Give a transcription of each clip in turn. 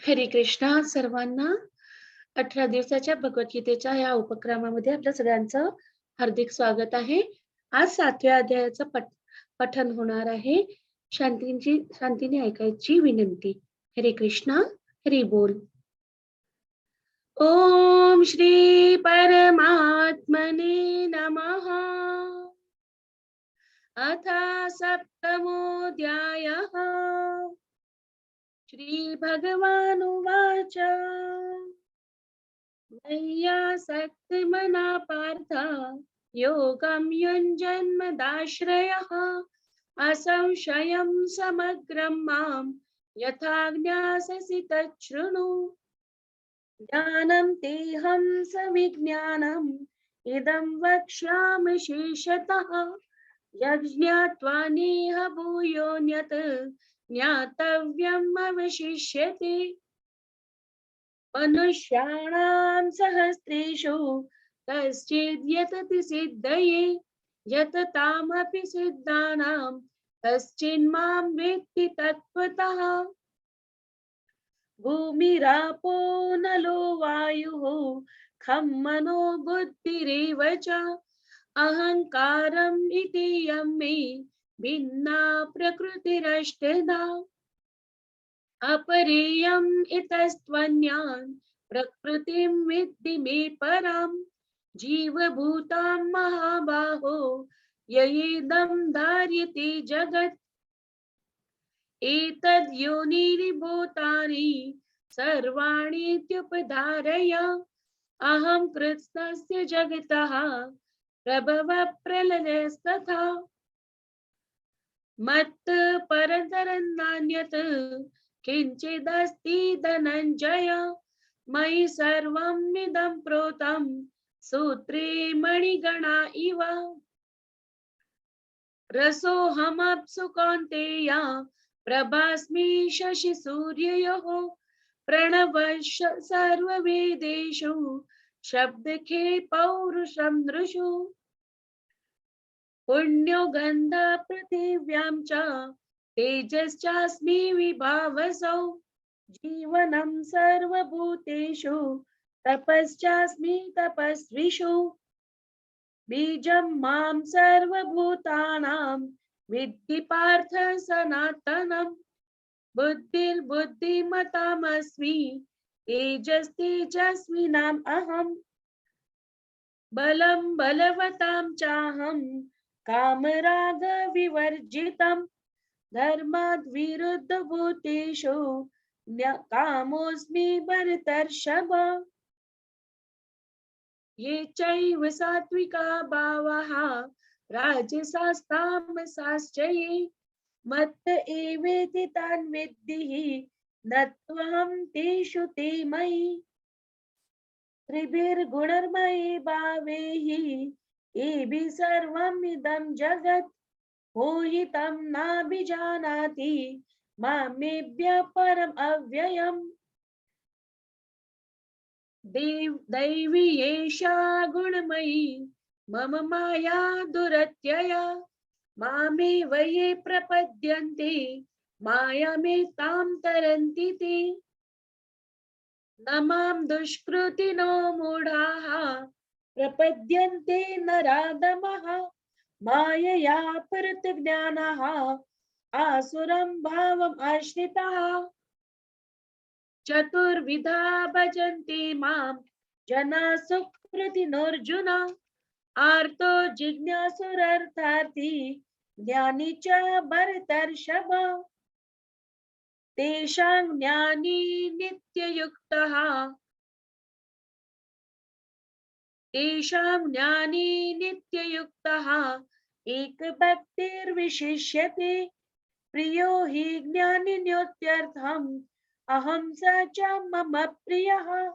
हरे कृष्णा सर्वांना. 18 दिवसाच्या भगवद्गीतेच्या या उपक्रमामध्ये आपल्या सगळ्यांचं हार्दिक स्वागत आहे. आज 7व्या अध्यायाचं पठण होणार आहे. शांतीने ऐकायची विनंती. हरे कृष्णा. हरी बोल. ओम श्री परमात्मने नमः. अथ सप्तमोऽध्यायः. श्री भगवानुवाच. मय्यासक्तमना पार्थ योगं युञ्जन्मदाश्रयः असंशयं समग्रं मां यथा ज्ञास्यसि तच्छृणु. ज्ञानं तेऽहं सविज्ञानम् इदं वक्ष्यामि शेषतः. यज्ञात्वा नेह भूयोऽन्यत् ज्ञातव्यम् अवशिष्यते. मनुष्याणां सहस्रेषु कश्चिद् यतति सिद्धये यततामपि सिद्धानां कश्चिन्मां वेत्ति तत्त्वतः. भूमिरापो नलो वायुः खं मनो बुद्धिरेव च अहङ्कारम् इतीयं मे भिन्ना प्रकृतिरष्टधा. अपरेयम् इतस्त्वन्यान् प्रकृतिं विद्धि मे परां. जीवभूतां महाबाहो ययेदं धार्यते जगत्. एतद्योनीनि भूतानि सर्वाणीत्युपधारय अहं कृत्स्नस्य जगतः प्रभवः प्रलयस्तथा. मत् परतरं नान्यत् किंचिदस्ति धनञ्जय. मयि सर्वम् इदं प्रोतं सूत्रे मणिगणा इव. रसोऽहमप्सु कौन्तेय प्रभास्मि शशिसूर्ययोः. प्रणवः सर्ववेदेषु शब्दखे पौरुषं नृषु. पुण्यो गन्धः पृथिव्यां च तेजश्चास्मि विभावसौ. जीवनं सर्वभूतेषु तपश्चास्मि तपस्विषु. बीजं मां सर्वभूतानां विद्धि पार्थ सनातनं. बुद्धिर्बुद्धिमतामस्मि तेजस्तेजस्विनाम् अहम्. बलं बलवतां चाहं कामरागविवर्जितं. धर्माद् विरुद्धभूतेषु कामोऽस्मि भरतर्षभ. ये चैव सात्विका भावाः राजसास्तामसाश्च ये मत्त एवेति तान् विद्धि न त्वहं तेषु ते मयि. त्रिभिर्गुणर्मये भावे हि एभिः सर्वमिदं जगत्. मोहितं नाभिजानाति मामेभ्यः परम् अव्ययम्. दैवी एषा गुणमयी मम माया दुरत्यया. मामेव ये प्रपद्यन्ते मायामेतां तरन्ति ते. न मां दुष्कृतिनो मूढाः प्रपद्यन्ते नराधमः. मायया परतज्ञानाः आसुरं भावम् आश्रिताः. चतुर्विधा भजन्ते मां जना सुकृतिनोऽर्जुन. आर्तो जिज्ञासुरर्थार्थी ज्ञानी च भरतर्षभ. तेषां ज्ञानी नित्ययुक्तः एकभक्तिर्विशिष्यते. प्रियो हि ज्ञानिनोत्यर्थम् अहं स च मम प्रियः.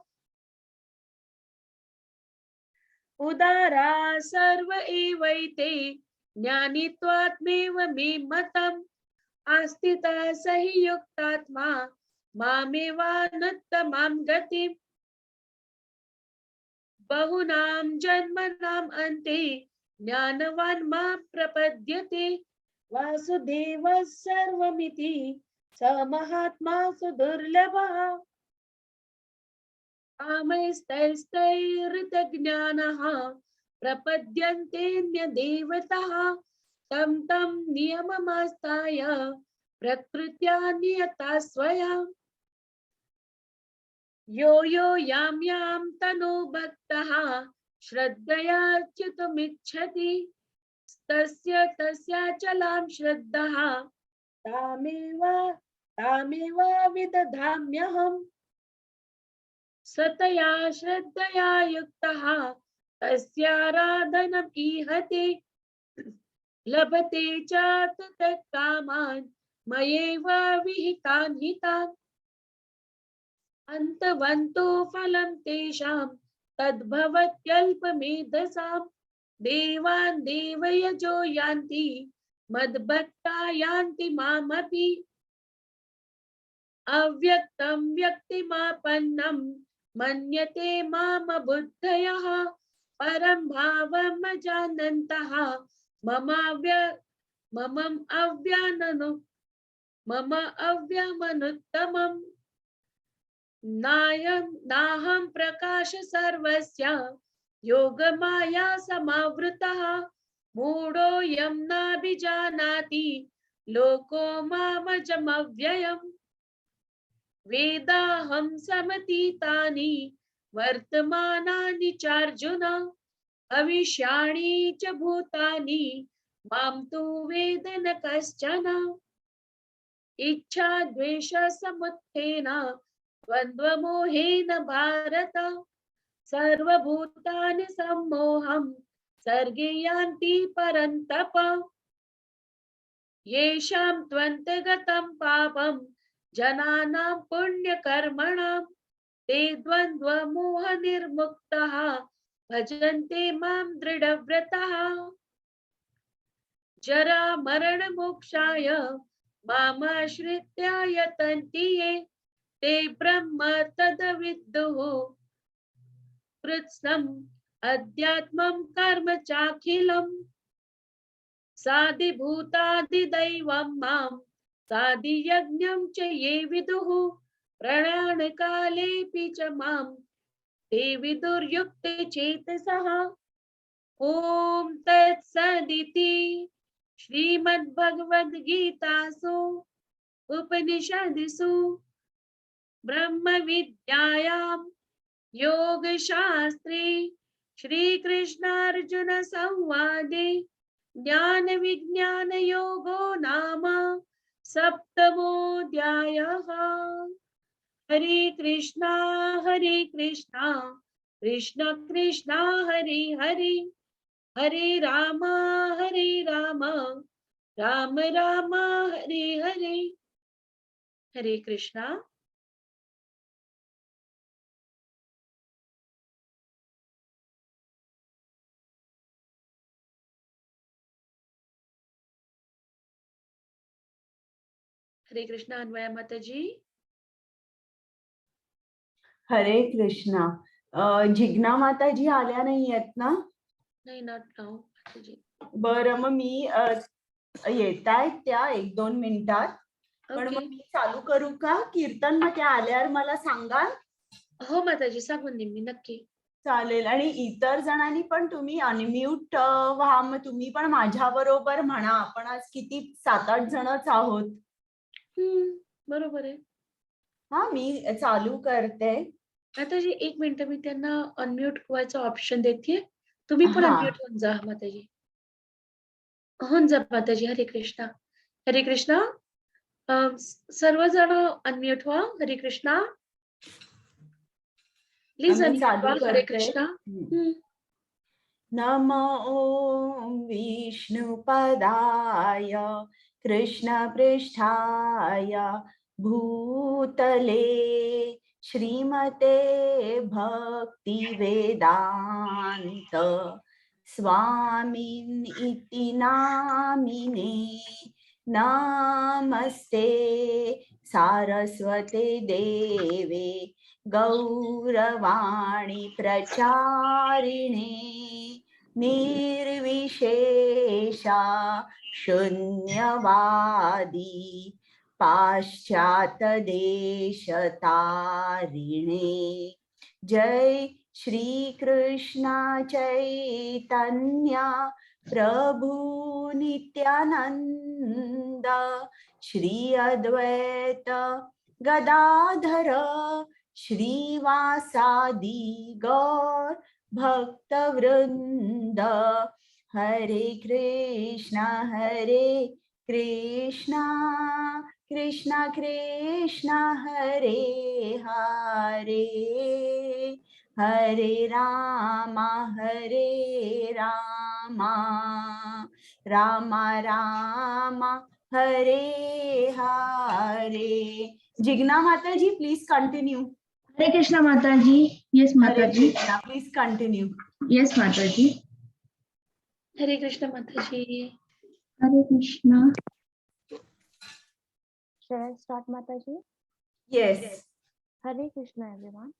उदारा सर्व एवैते ज्ञानित्वात्मेव मे मतम्. आस्थिता स हि युक्तात्मा मामेवानुत्तमां गतिम्. बहुनां जन्मनाम् अन्ते ज्ञानवान् मां प्रपद्यते. वासुदेवः सर्वमिति स महात्मा सुदुर्लभः. कामैस्तैस्तैर्हृतज्ञानः प्रपद्यन्तेऽन्यदेवतः तं तं नियममास्ताय प्रकृत्या नियता स्वया यो यो यां यां तनो भक्तः श्रद्धयाच्युतमिच्छति तस्य तस्याचलां श्रद्धः तामेव तामेव विदधाम्यहम् सतया श्रद्धया युक्तः तस्याराधनम् ईहते लभते च ततः कामान् मयैव विहितान् हितान् अन्तवन्तो फलं तेषां तद्भवत्यल्पमेधसाम् देवान् देवयजो यान्ति मद्भक्ता यान्ति मामपि अव्यक्तं व्यक्तिमापन्नं मन्यते मामबुद्धयः परं भावमजानन्तः मम अव्यमनुत्तमम् नाहं प्रकाश सर्वस्य योगमाया समावृतः मूढोऽयं नाभिजानाति लोको मामजमव्ययम् वेदाहं समतीतानि वर्तमानानि चार्जुन भविष्याणि च भूतानि मां तु वेद न कश्चन इच्छा द्वेष समुत्थेन द्वन्द्वमोहेन भारत सर्वभूतानि सम्मोहं सर्गे यान्ति परन्तप येषां त्वन्तगतं पापं जनानां पुण्यकर्मणां ते द्वन्द्वमोहनिर्मुक्ताः भजन्ते मां दृढव्रताः जरा मरणमोक्षाय मामाश्रित्य यतन्ति ये ते ब्रह्म तद्विद्युः कृत्स्नम् अध्यात्मं कर्म चाखिलम् साधिभूतादिदैवं मां साधियज्ञं च ये विदुः प्रयाणकालेऽपि च मां ते विदुर्युक्ते चेतसः ॐ तत्सदिति श्रीमद्भगवद्गीतासु उपनिषदिषु ब्रह्मविद्यायां योगशास्त्रे श्रीकृष्णार्जुन संवादे ज्ञानविज्ञानयोगो नाम सप्तमोऽध्यायः। हरे कृष्णा कृष्ण कृष्णा हरे हरे हरे राम राम राम हरे हरे। हरे कृष्णा। हरे कृष्णा अन्वया माता जी। हरे कृष्णा। जिज्ञा माताजी आल्या नाही आहेत ना? नाही, नॉट नाउ माताजी. बरं, मग मी येतायत त्या 1-2 मिनिटात. पण मग मी चालू करू का कीर्तन? मग त्या आल्यावर मला सांगाल? हो माताजी, सांगून देईन मी नक्की. चालेल. आणि इतर जणांनी पण तुम्ही अनम्यूट व्हा, मग तुम्ही पण माझ्या बरोबर म्हणा. आपण आज किती 7-8 जणच आहोत. बरोबर आहे. हा, मी चालू करते. माताजी 1 मिनिट, मी त्यांना अनम्यूट व्हायचा ऑप्शन देते. तुम्ही पण अनम्यूट होऊन जा माताजी. होऊन जा माताजी. हरे कृष्णा. हरे कृष्णा. सर्वजण अनम्यूट व्हा. हरे कृष्णा. प्लीज अनम्यूट व्हा. हरे कृष्णा. नमो विष्णुपदाय कृष्णपृष्ठाय भूतले श्रीमते भक्तिवेदान्त स्वामिनिति नामिने नमस्ते सारस्वते देवे गौरवाणी प्रचारिणे निर्विशेषा शून्यवादी पाश्चात्य देशतारिणे जय श्री कृष्ण चैतन्य प्रभु नित्यानंद, श्री अद्वैत गदाधर श्रीवासादि गौर भक्तवृंद। हरे कृष्णा कृष्णा कृष्णा हरे हरे, हरे रामा रामा रामा हरे हरे। जिग्ना माता जी, प्लीज कंटिन्यू। हरे कृष्णा माता जी। Yes Mata Hare ji. Krishna, please continue. Yes Mata ji. Hare Krishna Mata ji. Hare Krishna. Shall I start, Mataji? Yes. Hare Krishna, everyone.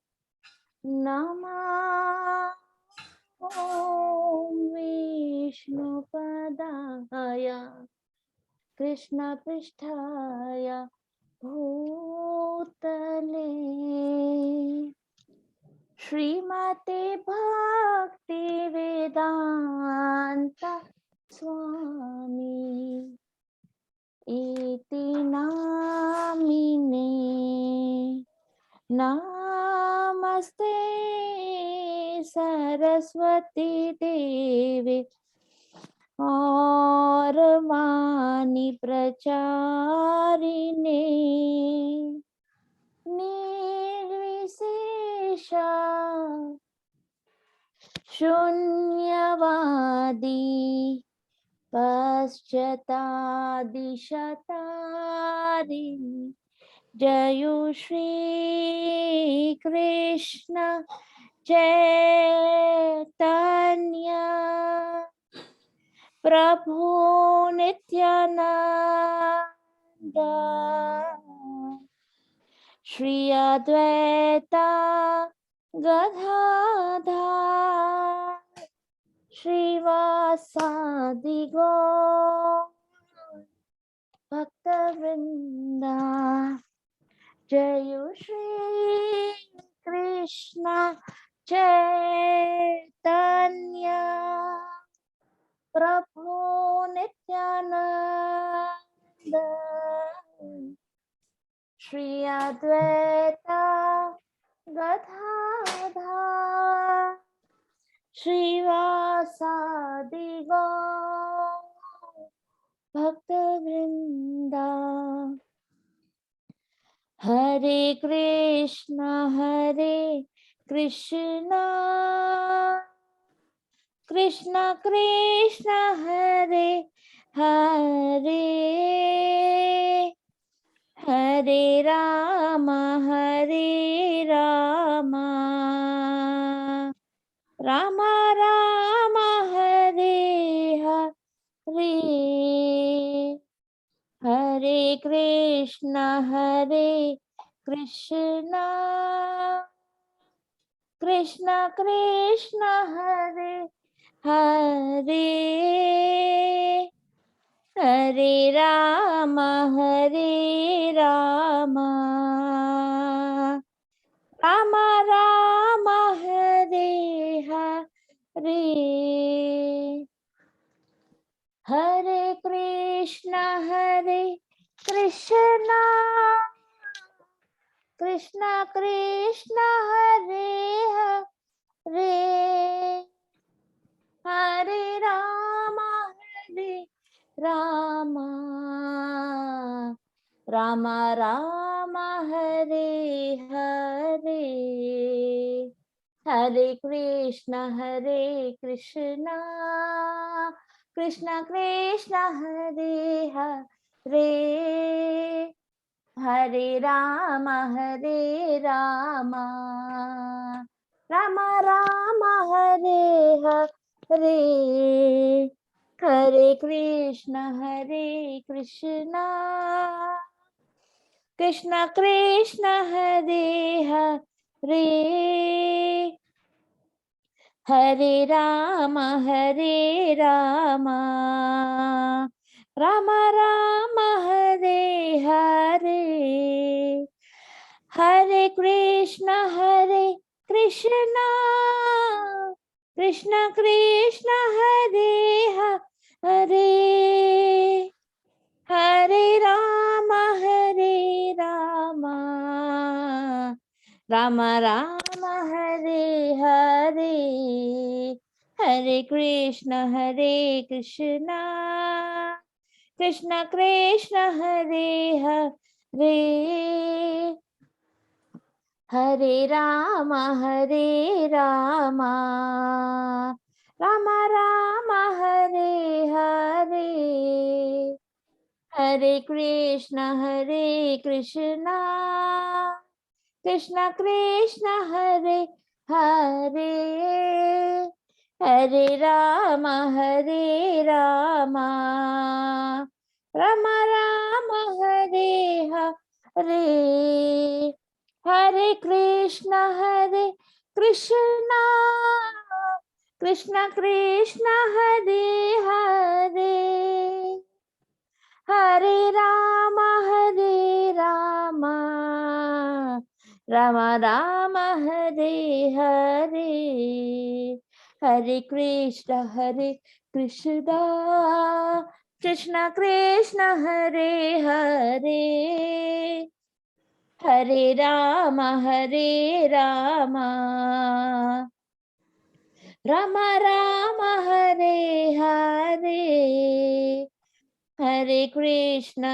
Nama Om Vishnu Padaya Krishna Pristhaya Bhutale Srimate Bhakti Vedanta Swami Iti namine Namaste Saraswati Devi और वाणी प्रचारिणे निर्विशेषा शून्यवादी पश्चातादिशतारिणी। जय श्री कृष्ण चैतन्य प्रभु नित्यानंद, श्री अद्वैता गदाधर श्रीवासादि गौर भक्तवृंदा। जय श्री कृष्ण चैतन्य प्रभु नित्यानंद, श्री अद्वैता गदाधर श्रीवासादि गौर भक्तवृंदा। हरे कृष्णा कृष्णा कृष्णा हरे हरे, हरे रामा रामा रामा हरे हरे, हरे कृष्णा कृष्णा कृष्णा हरे हरे, हरे रामा रामा रामा हरे हरे, हरे कृष्णा कृष्णा कृष्णा हरे हरे, हरे रामा रामा रामा हरे हरे, हरे कृष्णा कृष्णा कृष्णा हरे हरे, हरे रामा रामा रामा हरे हरे, हरे कृष्णा कृष्णा कृष्णा हरे हरे, हरे रामा रामा रामा हरे हरे, हरे कृष्णा कृष्ण कृष्ण कृष्ण हरे हरे हरे राम राम राम हरे हरे हरे कृष्ण कृष्ण कृष्ण हरे हरे हरे राम राम राम हरे हरे हरे कृष्ण कृष्ण कृष्ण हरे हरे हरे राम राम राम हरे हरे हरे कृष्ण कृष्ण कृष्ण हरे हरे हरे राम राम राम हरे हरे हरे कृष्ण कृष्ण कृष्ण हरे हरे हरे राम राम राम हरे हरे हरे कृष्ण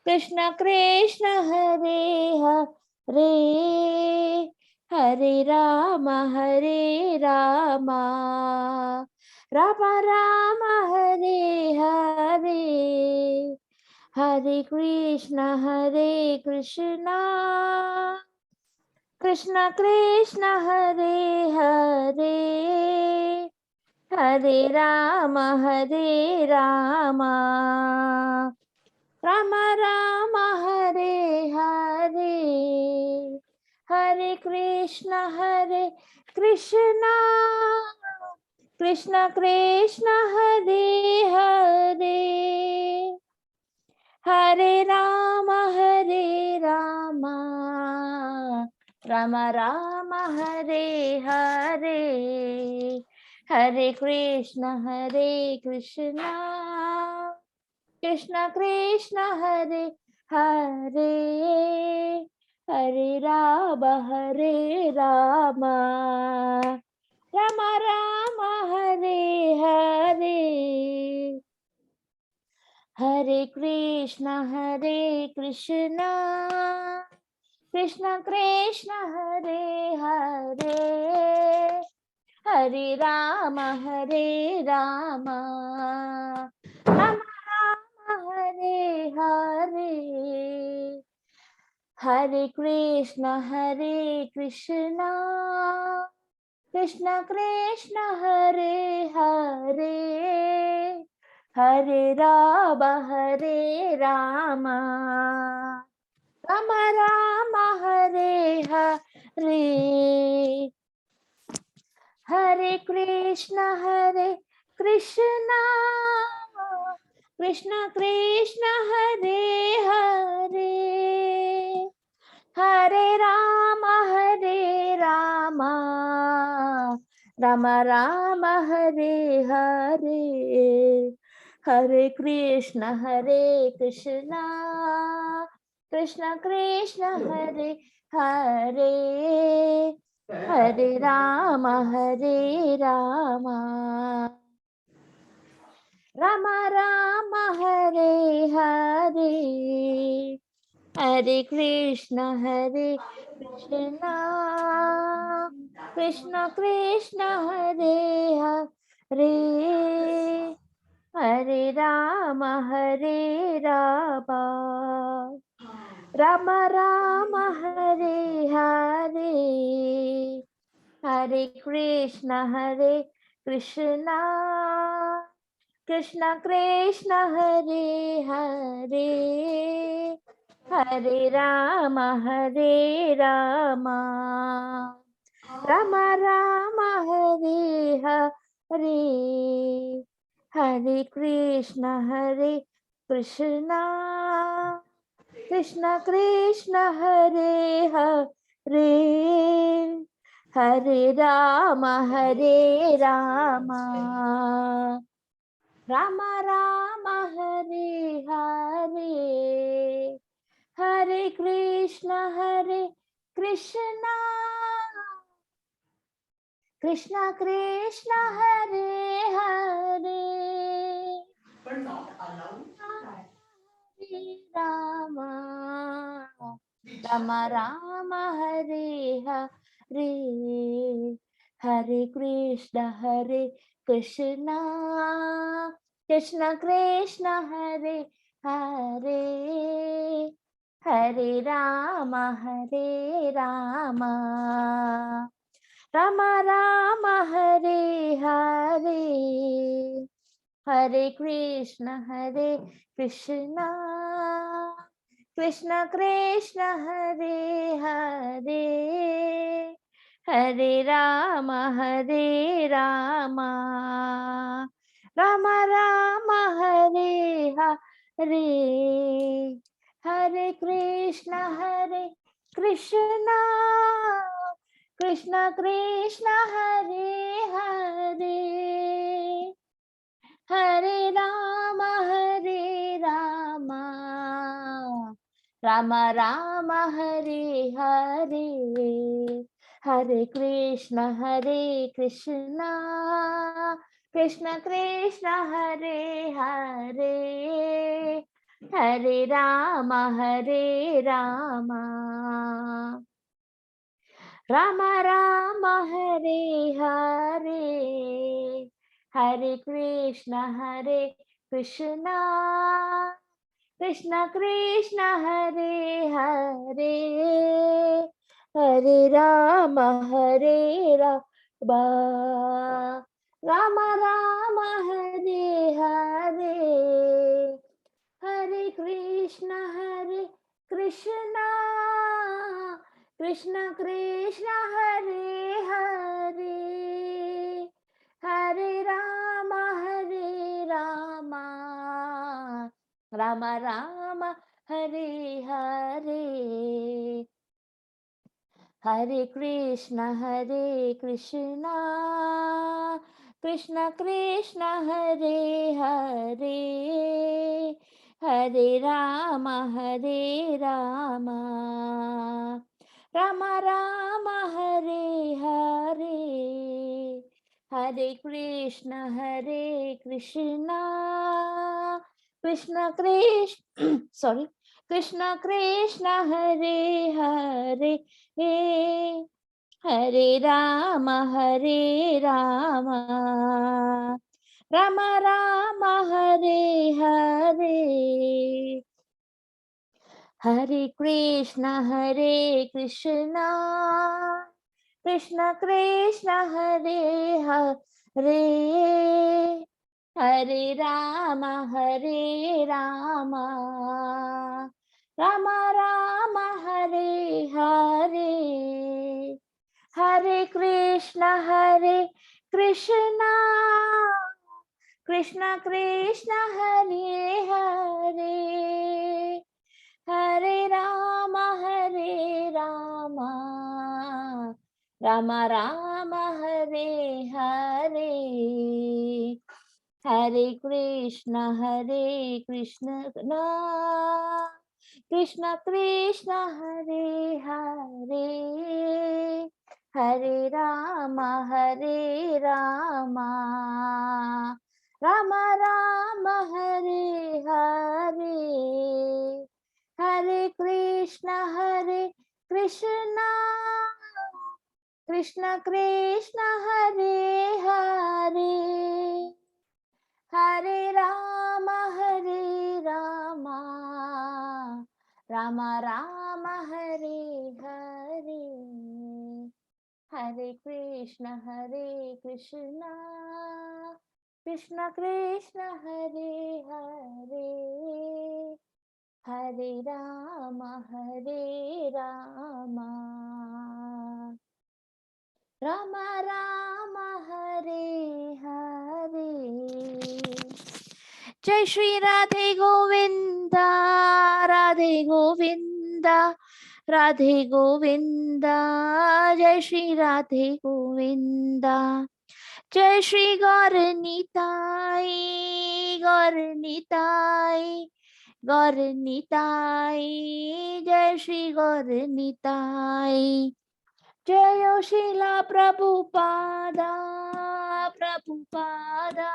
कृष्ण कृष्ण हरे हरे हरे राम राम राम हरे हरे हरे कृष्ण कृष्ण कृष्ण हरे हरे हरे राम राम राम हरे हरे हरे कृष्ण कृष्ण कृष्ण हरे हरे हरे राम राम हरे हरे हरे कृष्ण कृष्ण कृष्ण हरे हरे हरे राम राम हरे हरे हरे कृष्ण कृष्ण कृष्ण हरे हरे हरे राम राम हरे हरे हरे कृष्ण कृष्ण कृष्ण हरे हरे हरे राम राम राम हरे हरे हरे कृष्ण कृष्ण कृष्ण हरे हरे हरे राम राम हरे हरे हरे कृष्ण कृष्ण कृष्ण हरे हरे हरे राम राम हरे हरे हरे कृष्ण कृष्ण हरे हरे हरे राम राम हरे हरे हरे कृष्ण कृष्ण कृष्ण हरे हरे हरे राम राम हरे हरे हरे कृष्ण कृष्ण कृष्ण कृष्ण हरे हरे, हरे राम राम राम हरे हरे, हरे कृष्ण कृष्ण कृष्ण हरे हरे, हरे राम राम राम हरे हरे, हरे कृष्ण कृष्ण कृष्ण हरे हरे, हरे राम राम राम हरे हरे, हरे कृष्ण कृष्ण कृष्ण हरे हरे, हरे राम राम राम हरे हरे, हरे कृष्ण कृष्ण कृष्ण हरे हरे, हरे राम राम हरे हरे, हरे कृष्ण कृष्ण कृष्ण हरे हरे, हरे राम राम हरे हरे, हरे कृष्ण कृष्ण कृष्ण हरे हरे, हरे राम राम हरे हरे, हरे कृष्ण कृष्ण कृष्ण हरे हरे, हरे राम राम हरे हरे, हरे कृष्ण कृष्ण कृष्ण हरे हरे, हरे राम राम हरे हरे, हरे कृष्ण कृष्ण सॉरी कृष्ण हरे हरे, हरे राम राम हरे हरे, हरे कृष्ण कृष्ण कृष्ण हरे हरे, हरे राम राम हरे हरे, हरे कृष्ण कृष्ण कृष्ण हरे हरे, हरे राम राम हरे हरे, हरे कृष्ण कृष्ण कृष्ण हरे हरे, हरे राम राम हरे हरे, हरे कृष्ण कृष्ण कृष्ण हरे हरे, हरे राम राम हरे हरे, हरे कृष्ण कृष्ण कृष्ण हरे हरे, हरे राम राम हरे हरे। जय श्री राधे गोविंदा, राधे गोविंदा। राधे गोविंदा, जय श्री राधे गोविंदा, जय श्री गौर निताई, गौर निताई, गौर निताई, जय श्री गौर निताई, जय शिला प्रभुपादा, प्रभुपादा,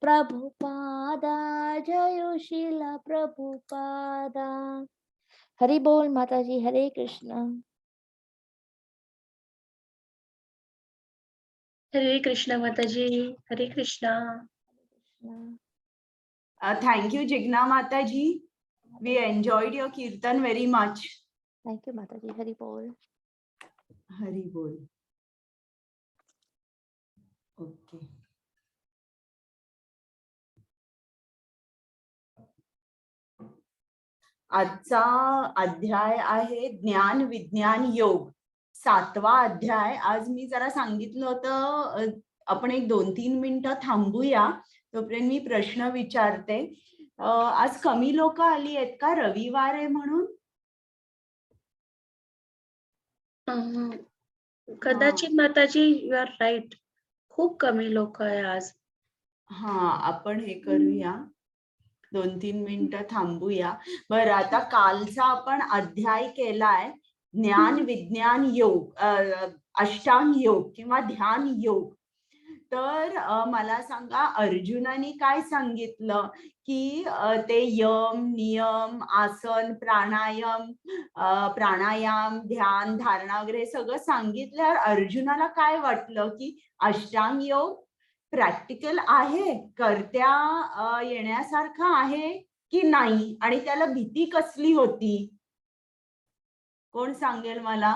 प्रभुपादा, जय शिला प्रभुपादा। हरि बोल माता जी, हरे कृष्णा। हरे कृष्णा माताजी, हरे कृष्णा. थँक यू जिग्ना माताजी. We enjoyed your kirtan very much. Thank you माता जी. हरि बोल. हरी बोल. ओके. आजचा अध्याय आहे ज्ञान विज्ञान योग, 7वा अध्याय. आज मी जरा सांगितलं होतं आपण एक 2-3 मिनिटं थांबूया, तोपर्यंत मी प्रश्न विचारते. आज कमी लोक आली आहेत का? रविवार आहे म्हणून? कदाचित माताजी, यू आर राईट, खूप कमी लोक आहे आज. हा, आपण हे करूया, 2-3 मिनिटं थांबूया. बरं, आता कालचा आपण अध्याय केलाय ज्ञान विज्ञान योग, अष्टांग योग किंवा ध्यान योग. तर मला सांगा, अर्जुनाने काय सांगितलं की ते यम, नियम, आसन, प्राणायाम, ध्यान, धारणा वगैरे सगळं सांगितल्यावर अर्जुनाला काय वाटलं की अष्टांग योग प्रॅक्टिकल आहे, करत्या येण्यासारखं आहे की नाही, आणि त्याला भीती कसली होती? कोण सांगेल मला?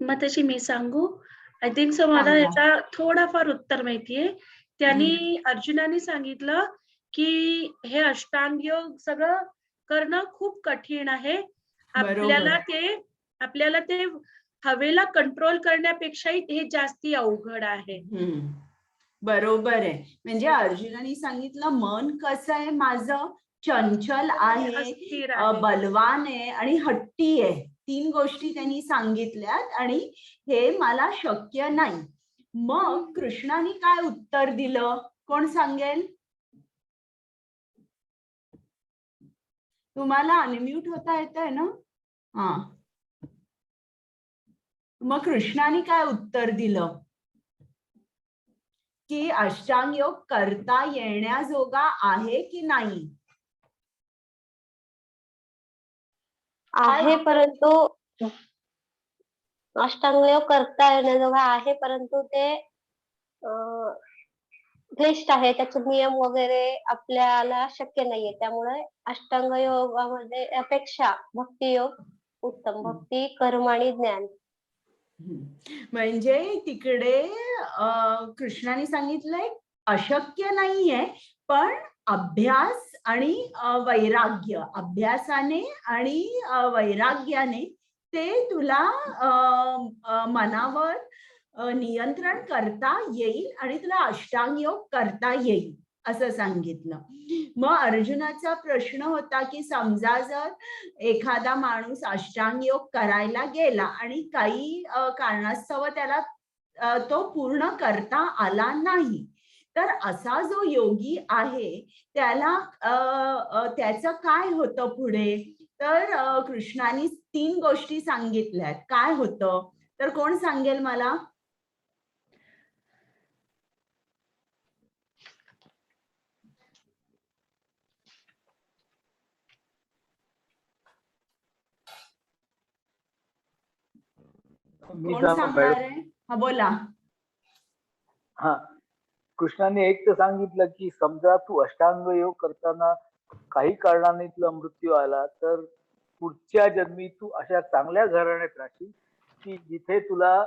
माताजी मी सांगू? आय थिंक सो मला सांगा. याचा थोडाफार उत्तर माहितीये. त्यांनी अर्जुनाने सांगितलं की हे अष्टांग योग सगळं करणं खूप कठीण आहे. आपल्याला ते हवेला कंट्रोल करण्यापेक्षाही हे जास्ती अवघड आहे. बरोबर आहे. म्हणजे अर्जुनाने सांगितलं मन कसं आहे माझं, चंचल आहे, अस्थिर आहे. बलवान आहे आणि हट्टी आहे. 3 गोष्टी त्यांनी सांगितल्यात आणि हे मला शक्य नाही. मग कृष्णाने काय उत्तर दिलं? कोण सांगेल? तुम्हाला अनम्यूट होता येतंय ना? हा. मग कृष्णाने काय उत्तर दिलं की अष्टांग योग करता येण्याजोगा आहे की नाही? आहे, परंतु अष्टांग योग करता येण्याजोगा आहे, परंतु ते क्लिष्ट आहे. त्याचे नियम वगैरे आपल्याला शक्य नाहीये. त्यामुळे अष्टांग योगामध्ये अपेक्षा भक्ती योग उत्तम. भक्ती, कर्म आणि ज्ञान. म्हणजे तिकडे कृष्णाने सांगितलंय अशक्य नाहीये, पण अभ्यास आणि वैराग्य, अभ्यासाने आणि वैराग्याने ते तुला मनावर नियंत्रण करता येईल आणि तुला अष्टांग योग करता येईल असं सांगितलं. मग अर्जुनाचा प्रश्न होता की समजा जर एखादा माणूस अष्टांग योग करायला गेला आणि काही कारणास्तव त्याला तो पूर्ण करता आला नाही, तर असा जो योगी आहे त्याला त्याचं काय होतं पुढे? तर कृष्णाने 3 गोष्टी सांगितल्यात. काय होतं तर कोण सांगेल मला? कोण सांगणार आहे? हा, बोला. हा, कृष्णाने एक तर सांगितलं की समजा तू अष्टांग योग करताना काही कारणाने तुला मृत्यू आला, तर पुढच्या जन्मी तू अशा चांगल्या घराण्यात राहशील की जिथे तुला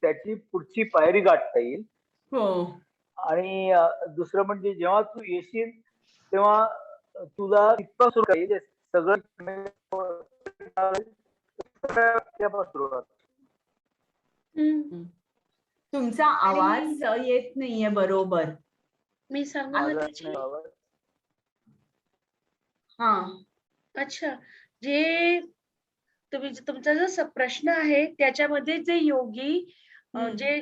त्याची पुढची पायरी गाठता येईल. हो. आणि दुसरं म्हणजे जेव्हा तू येशील तेव्हा तुला तिथपासून सुरू येईल सगळं सुरुवात. तुमचा आवाज येत नाहीये बरोबर. मी सांगू माताजी? हा. अच्छा, जे तुमचा जो प्रश्न आहे त्याच्यामध्ये जे योगी जे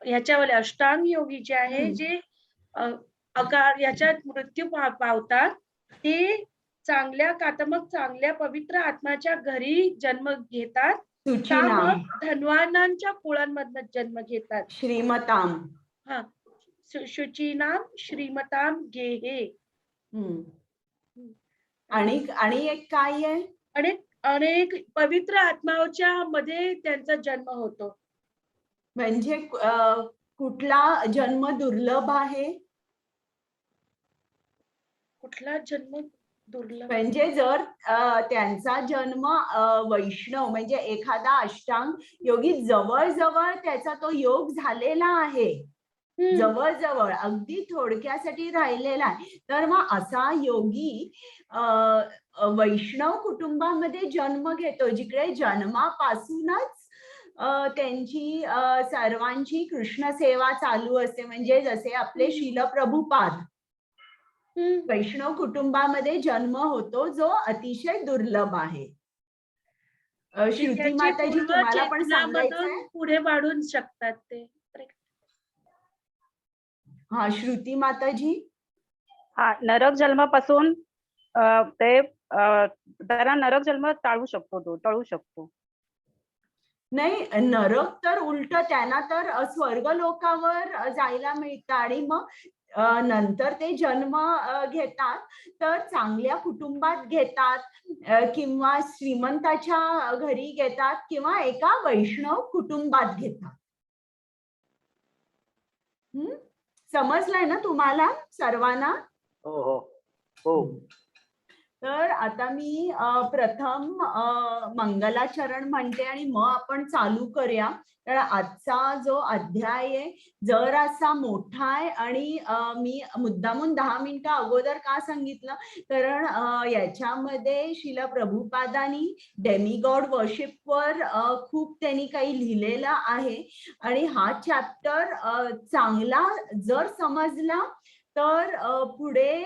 ह्याच्यावाले अष्टांग योगी जे आहे जे अकाल याच्यात मृत्यू पावतात ते चांगल्या पवित्र आत्म्याच्या घरी जन्म घेतात का मग धनवानांच्या कुळांमधनं जन्म घेतात. श्रीमताम. हा, शुचीनाम श्रीमताम गेहे. आणि एक काय आहे, अनेक पवित्र आत्माच्या मध्ये त्यांचा जन्म होतो. म्हणजे कुठला जन्म दुर्लभ आहे, कुठला जन्म दुर्लभ म्हणजे जर त्यांचा जन्म वैष्णव म्हणजे एखादा अष्टांग योगी जवळजवळ त्याचा तो योग झालेला आहे, जवळजवळ अगदी थोडक्यासाठी राहिलेला आहे, तर मग असा योगी वैष्णव कुटुंबामध्ये जन्म घेतो जिकडे जन्मापासूनच त्यांची सर्वांची कृष्ण सेवा चालू असते. म्हणजे जसे आपले शील प्रभुपाद वैष्णव कुटुंबामध्ये जन्म होतो जो अतिशय दुर्लभ आहे. श्रुती माताजी तुम्हाला पण सांगायचंय, पुढे वाढून शकतात ते. हा श्रुती माताजी. हा, नरक जन्मापासून ते त्याला नरक जन्म टळू शकतो. नाही, नरक तर उलट त्यांना तर स्वर्ग लोकावर जायला मिळतं आणि मग नंतर ते जन्म घेतात तर चांगल्या कुटुंबात घेतात किंवा श्रीमंताच्या घरी घेतात किंवा एका वैष्णव कुटुंबात घेतात. समजलंय ना तुम्हाला सर्वांना? हो हो हो. तर आता मी प्रथम मंगलाचरण म्हणते आणि मग आपण चालू करूया. तर आजचा जो अध्याय आहे जरासा मोठा आहे आणि मी मुद्दामून 10 मिनिटं अगोदर का सांगितलं, कारण याच्यामध्ये श्रील प्रभुपादांनी डेमिगॉड वर्शिपवर खूप त्यांनी काही लिहिलेलं आहे आणि हा चॅप्टर चांगला जर समजला तर पुढे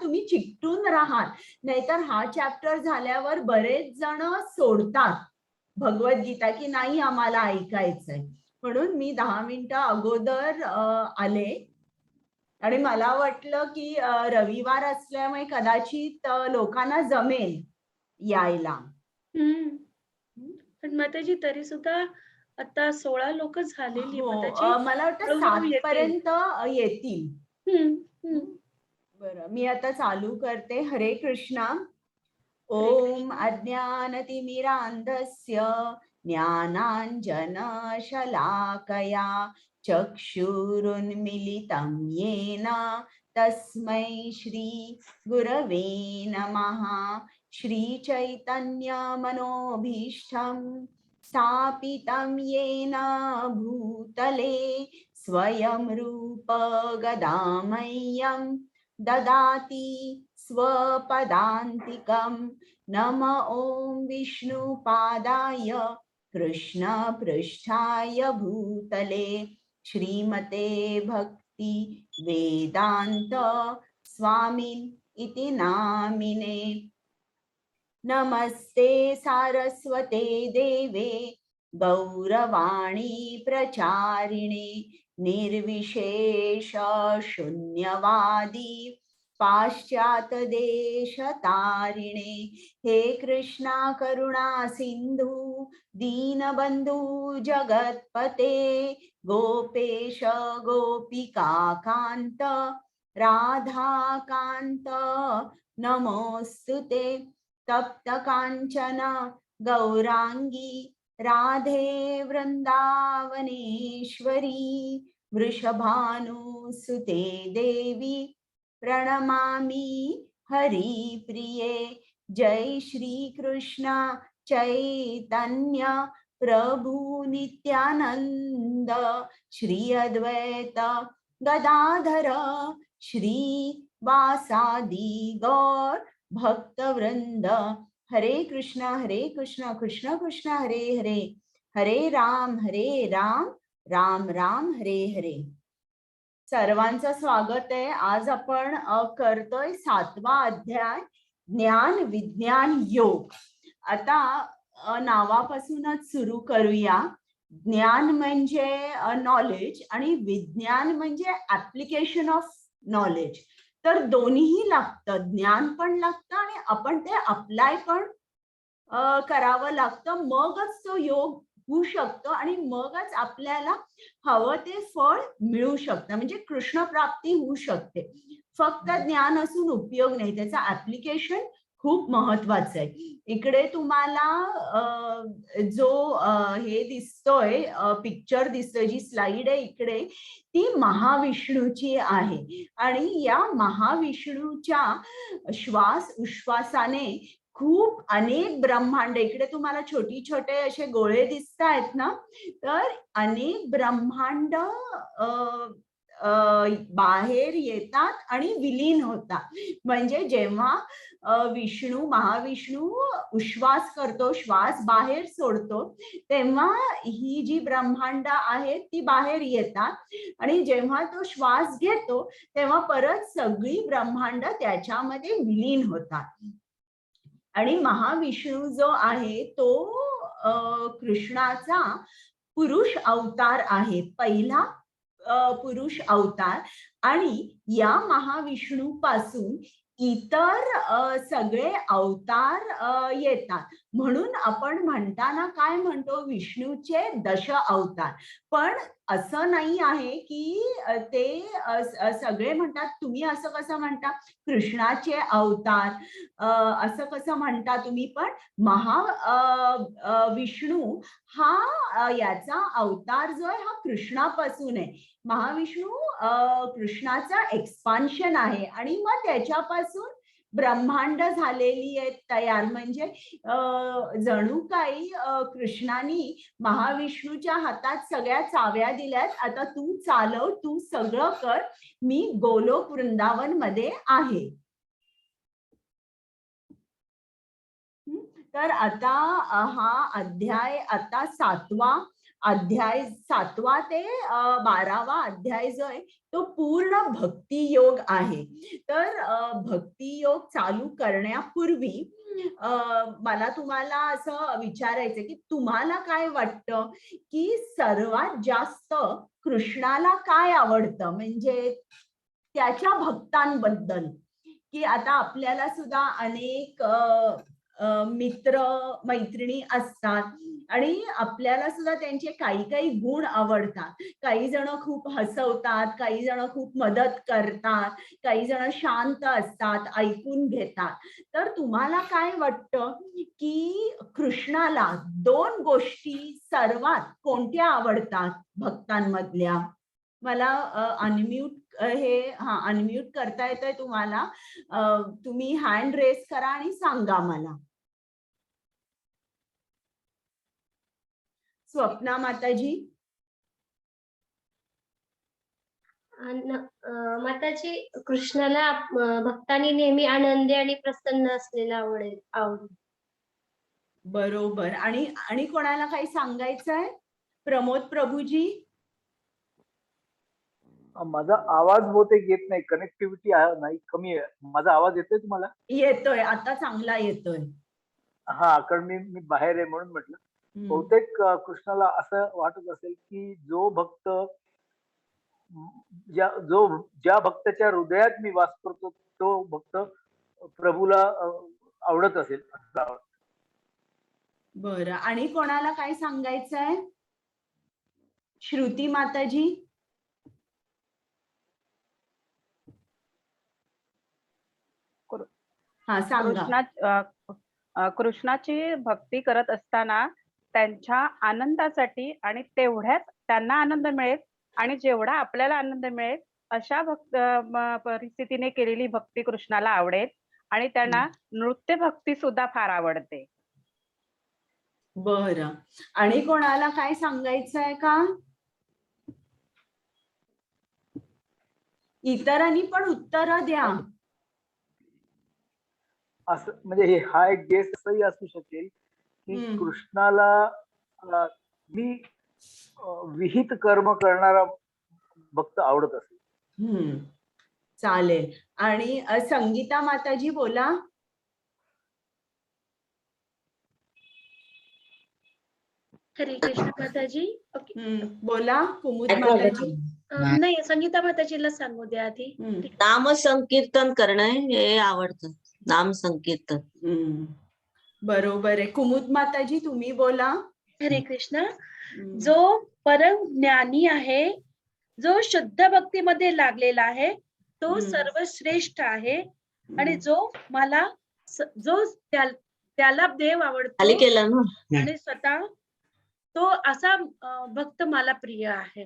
तुम्ही चिकटून राहाल. नाहीतर हा चॅप्टर झाल्यावर बरेच जण सोडतात भगवद्गीता की नाही आम्हाला ऐकायचंय. म्हणून मी 10 मिनिटं अगोदर आले आणि मला वाटलं की रविवार असल्यामुळे कदाचित लोकांना जमेल यायला. पण माताजी तरी सुद्धा आता 16 लोक झालेली. मला वाटतं 7 पर्यंत येतील. बरं, मी आता चालू करते. हरे कृष्णा. ओम अज्ञानतिमिरान्धस्य ज्ञानाञ्जनशलाकया चक्षुरुन्मिलितं येन तस्मै श्री गुरवे नमः. श्रीचैतन्यमनोभीष्टं स्थापितं येन भूतले स्वयं रूप गदामह्यं ददाति स्वपदान्तिकं. नम ओं विष्णुपादाय कृष्णपृष्ठाय भूतले श्रीमते भक्ति वेदांत स्वामिन् इति नामिने. नमस्ते सारस्वते देवे गौरवाणी प्रचारिणे निर्विशेष शून्यवादी पाश्चात देश तारिणे. हे कृष्णा करुणा सिंधु दीनबंधु जगतपते गोपेश गोपिका कांत राधा कांत नमोस्तुते. तप्त कांचन गौरांगी राधे वृंदावनेश्वरी वृषभानुसुते देवी प्रणमामि हरिप्रिये. जय श्री कृष्ण चैतन्य प्रभु नित्यानंद श्री अद्वैत गदाधर श्री वासादि गौर भक्तवृंद. हरे कृष्णा कृष्ण कृष्ण हरे हरे, हरे राम राम राम हरे हरे. सर्वांचं स्वागत आहे. आज आपण करतोय 7वा अध्याय ज्ञान विज्ञान योग. आता नावापासूनच सुरू करूया. ज्ञान म्हणजे नॉलेज आणि विज्ञान म्हणजे ऍप्लिकेशन ऑफ नॉलेज. तर दोन्हीही लागतं, ज्ञान पण लागतं आणि आपण ते अप्लाय पण करावं लागतं. मगच तो योग होऊ शकतो आणि मगच आपल्याला हवं ते फळ मिळू शकतं, म्हणजे कृष्ण प्राप्ती होऊ शकते. फक्त ज्ञान असून उपयोग नाही, त्याचं ऍप्लिकेशन खूप महत्वाचं आहे. इकडे तुम्हाला जो हे दिसतोय, पिक्चर दिसतोय, जी स्लाइड आहे इकडे, ती महाविष्णूची आहे. आणि या महाविष्णूच्या श्वास उश्वासाने खूप अनेक ब्रह्मांड, इकडे तुम्हाला छोटी छोटे असे गोळे दिसत आहेत ना, तर अनेक ब्रह्मांड बाहेर येतात आणि विलीन होतात. म्हणजे जेव्हा महाविष्णू उश्वास करतो, श्वास बाहेर सोडतो, तेव्हा ही जी ब्रह्मांड आहेत ती बाहेर येतात आणि जेव्हा तो श्वास घेतो तेव्हा परत सगळी ब्रह्मांड त्याच्यामध्ये विलीन होतात. आणि महाविष्णू जो आहे तो कृष्णाचा पुरुष अवतार आहे, पहिला पुरुष अवतार. आणि या महाविष्णू पासून इतर सगळे अवतार येतात. म्हणून आपण म्हणताना काय म्हणतो, विष्णूचे 10 अवतार. पण असं नाही आहे की ते सगळे म्हणतात. तुम्ही असं कसं म्हणता कृष्णाचे अवतार, असं कसं म्हणता तुम्ही? पण विष्णू हा याचा अवतार जो आहे हा कृष्णापासून आहे. महाविष्णू कृष्णाचा एक्सपान्शन आहे आणि मग त्याच्यापासून ब्रह्मांड झालेली आहे तयार. म्हणजे जणू काही कृष्णाने महाविष्णूच्या हातात सगळ्या चाव्या दिल्यात, आता तू चालव, तू सगळं कर, मी गोलोक वृंदावन मध्ये आहे. तर आता हा अध्याय, आता 7वा अध्याय, 7वा ते 12वा अध्याय जो आहे तो पूर्ण भक्ती योग आहे. तर भक्ती योग चालू करण्यापूर्वी मला तुम्हाला असं विचारायचं की तुम्हाला काय वाटतं की सर्वात जास्त कृष्णाला काय आवडतं, म्हणजे त्याच्या भक्तांबद्दल. की आता आपल्याला सुद्धा अनेक मित्र मैत्रिणी असतात आणि आपल्याला सुद्धा त्यांचे काही काही गुण आवडतात. काही जण खूप हसवतात, काही जण खूप मदत करतात, काही जण शांत असतात, ऐकून घेतात. तर तुम्हाला काय वाटतं की कृष्णाला 2 गोष्टी सर्वात कोणत्या आवडतात भक्तांमधल्या? मला अनम्यूट अनम्यूट करता येतंय तुम्हाला. तुम्ही हँड रेस करा आणि सांगा मला. स्वप्ना माताजी. माताजी, कृष्णाला भक्तांनी नेहमी आनंदी आणि प्रसन्न असलेला आवडेल. बरोबर. आणि कोणाला काही सांगायचं आहे? प्रमोद प्रभूजी. माझा आवाज बहुतेक येत नाही, कनेक्टिव्हिटी नाही, कमी आहे. माझा आवाज येतोय तुम्हाला? येतोय, आता चांगला येतोय. हा, कारण मी बाहेर आहे म्हणून म्हटलं. बहुतेक कृष्णाला असं वाटत असेल की जो भक्त, ज्या भक्ताच्या हृदयात मी वास करतो तो भक्त प्रभूला आवडत असेल. बरं. आणि कोणाला काय सांगायचं आहे? श्रुती माताजी. हा, सांगा. कृष्णाची भक्ती करत असताना त्यांच्या आनंदासाठी आणि तेवढ्याच त्यांना आनंद मिळेल आणि जेवढा आपल्याला आनंद मिळेल अशा परिस्थितीने केलेली भक्ती कृष्णाला आवडेल. आणि त्यांना नृत्य भक्ती सुद्धा फार आवडते. बरं. आणि कोणाला काय सांगायचं आहे का? इतरांनी पण उत्तर द्या. असं म्हणजे हा एक गेस असंही असू शकेल की कृष्णाला मी विहित कर्म करणारा भक्त आवडत असेल. चालेल. आणि संगीता माताजी बोला. हरे कृष्ण माताजी. ओके. बोला कुमुद माताजी. नाही, संगीता माताजीला सांगू द्या आधी. नाम संकीर्तन करणं हे आवडतं. नाम संकीर्तन. बरोबर आहे. कुमुद माताजी तुम्ही बोला. हरे कृष्ण. जो परम ज्ञानी आहे, जो शुद्ध भक्तीमध्ये लागलेला आहे, तो सर्वश्रेष्ठ आहे. आणि जो मला जो त्याला देव आवडतो खाली केलं ना. आणि स्वतः तो असा भक्त मला प्रिय आहे.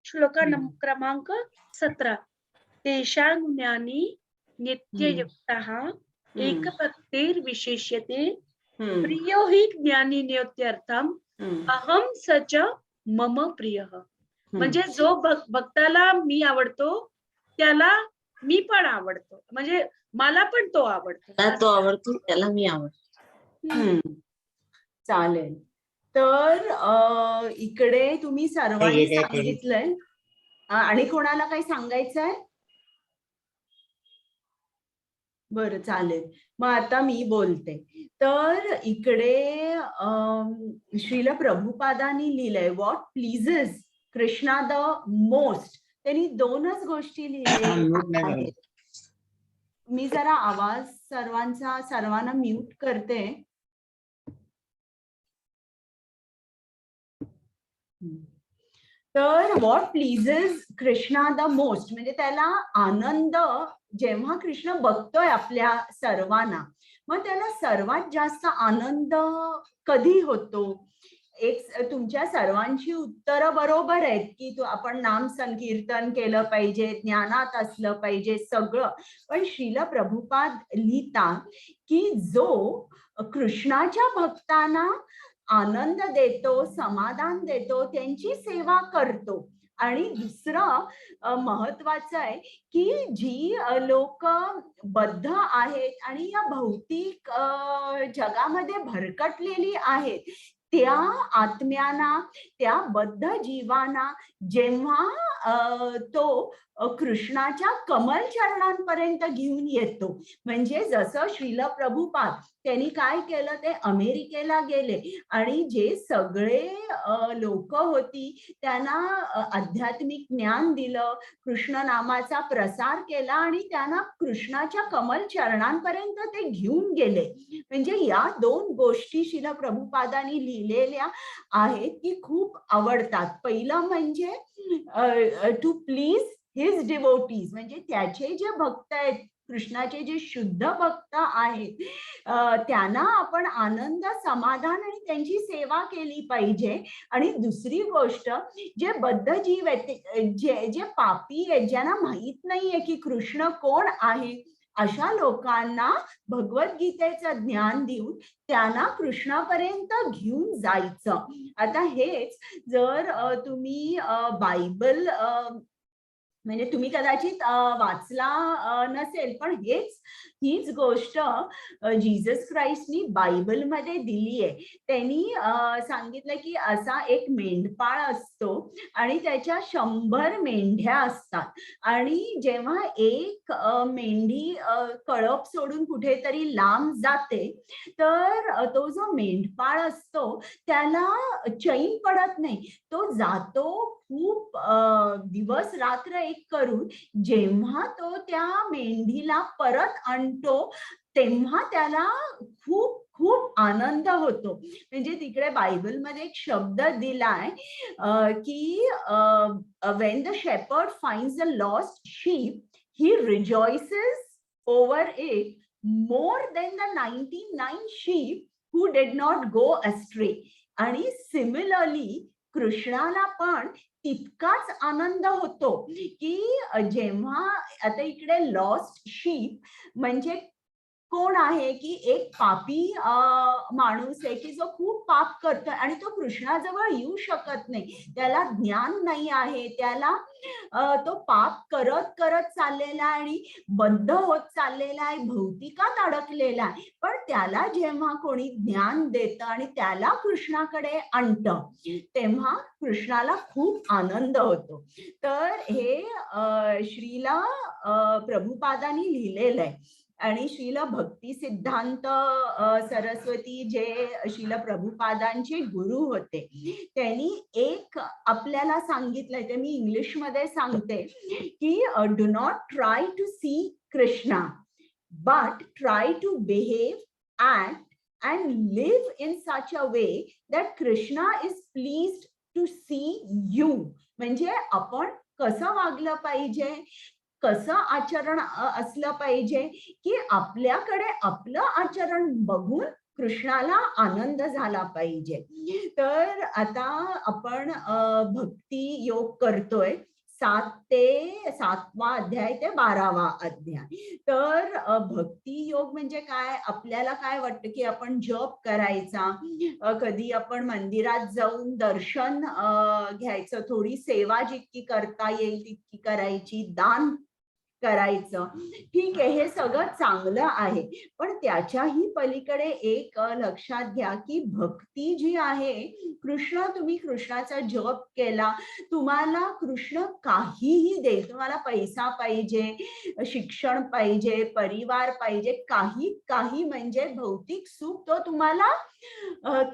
श्लोक क्रमांक 17. तेषां ज्ञानी नित्ययुक्तः एकभक्तिर्विशिष्यते प्रियो हि ज्ञानी नित्यर्थम अहम सच मम प्रियः. म्हणजे जो भक्ताला मी आवडतो त्याला मी पण आवडतो, म्हणजे मला पण तो आवडतो. त्याला तो आवडतो, त्याला मी आवडतो. चालेल. तर इकडे तुम्ही सर्वांनी सांगितलंय. आणि कोणाला काही सांगायचंय? बरं, चालेल. मग आता मी बोलते. तर इकडे श्रील प्रभुपादांनी लिहिलंय what pleases Krishna the most. त्यांनी 2च गोष्टी लिहिल्या आहेत. मी जरा आवाज सर्वांना म्यूट करते. तर what pleases Krishna the most म्हणजे त्याला आनंद जेव्हा कृष्ण बघतोय आपल्या सर्वांना, मग त्याला सर्वात जास्त आनंद कधी होतो? तुमच्या सर्वांची उत्तरं बरोबर आहेत की आपण नाम संकीर्तन केलं पाहिजे, ज्ञानात असलं पाहिजे सगळं. पण श्रील प्रभुपाद लिहितात की जो कृष्णाच्या भक्तांना आनंद देतो, समाधान देतो, त्यांची सेवा करतो. आणि दुसरं महत्वाचं आहे की जी लोक बद्ध आहेत आणि या भौतिक जगामध्ये भरकटलेली आहेत, त्या आत्म्यांना, त्या बद्ध जीवांना जेव्हा तो कृष्णाच्या कमल चरणांपर्यंत घेऊन येतो, म्हणजे जसं श्रील प्रभुपाद त्यांनी काय केलं, ते अमेरिकेला गेले आणि जे सगळे लोक होती त्यांना आध्यात्मिक ज्ञान दिलं, कृष्ण नामाचा प्रसार केला आणि त्यांना कृष्णाच्या कमल चरणांपर्यंत ते घेऊन गेले. म्हणजे या 2 गोष्टी श्रील प्रभुपादांनी लिहिलेल्या आहेत की खूप आवडतात. पहिलं म्हणजे टू प्लीज हिज डिवोटीज, म्हणजे त्याचे जे भक्त आहेत, कृष्णाचे जे शुद्ध भक्त आहेत, त्यांना आपण आनंद, समाधान आणि त्यांची सेवा केली पाहिजे. आणि दुसरी गोष्ट, जे बद्ध जीव आहेत, जे पापी आहेत, ज्यांना माहित नाहीये की कृष्ण कोण आहे, अशा लोकांना भगवद्गीतेचं ज्ञान देऊन त्यांना कृष्णापर्यंत घेऊन जायचं. आता हेच जर तुम्ही बायबल म्हणजे तुम्ही कदाचित वाचला नसेल, पण हीच गोष्ट जीसस क्राइस्टनी बायबलमध्ये दिली आहे. त्यांनी सांगितलं की असा एक मेंढपाळ असतो आणि त्याच्या 100 मेंढ्या असतात. आणि जेव्हा एक मेंढी कळप सोडून कुठेतरी लांब जाते, तर तो जो मेंढपाळ असतो त्याला चैन पडत नाही. तो जातो खूप दिवस रात्र एक करून. जेव्हा तो त्या मेंढीला परत आणतो तेव्हा त्याला खूप खूप आनंद होतो. म्हणजे तिकडे बायबलमध्ये एक शब्द दिलाय की when the shepherd finds a lost sheep, he rejoices over it more than the 99 sheep who did not go astray. आणि सिमिलरली कृष्णाला पण तितकाच आनंद होतो की जेव्हा आता इकडे लॉस्ट शीप म्हणजे कोण आहे की एक पापी माणूस आहे की जो खूप पाप करतोय आणि तो कृष्णाजवळ येऊ शकत नाही, त्याला ज्ञान नाही आहे, त्याला तो पाप करत करत चाललेला आणि बद्ध होत चाललेला आहे, भौतिकात अडकलेला आहे. पण त्याला जेव्हा कोणी ज्ञान देतं आणि त्याला कृष्णाकडे आणतं तेव्हा कृष्णाला खूप आनंद होतो. तर हे श्रीला प्रभुपादांनी लिहिलेलं आहे. आणि श्रील भक्ती सिद्धांत सरस्वती जे श्रील प्रभुपादांचे गुरु होते, त्यांनी एक आपल्याला सांगितलंय, ते मी इंग्लिश मध्ये सांगते की do not try to see Krishna but try to behave, act and live in such a way that Krishna is pleased to see you. म्हणजे आपण कसं वागलं पाहिजे, कसं आचरण असलं पाहिजे की आपल्याकडे आपलं आचरण बघून कृष्णाला आनंद झाला पाहिजे. तर आता आपण भक्ती योग करतोय 7 ते 7वा अध्याय ते 12वा अध्याय. तर भक्ती योग म्हणजे काय, आपल्याला काय वाटतं की आपण जप करायचा, कधी आपण मंदिरात जाऊन दर्शन घ्यायचं, थोडी सेवा जितकी करता येईल तितकी करायची, दान करायचं, ठीक आहे, हे सगळं चांगलं आहे. पण त्याच्याही पलीकडे एक लक्षात घ्या की भक्ती जी आहे, कृष्ण, तुम्ही कृष्णाचा जप केला, तुम्हाला कृष्ण काहीही देईल, तुम्हाला पैसा पाहिजे, शिक्षण पाहिजे, परिवार पाहिजे, काही म्हणजे भौतिक सुख तो तुम्हाला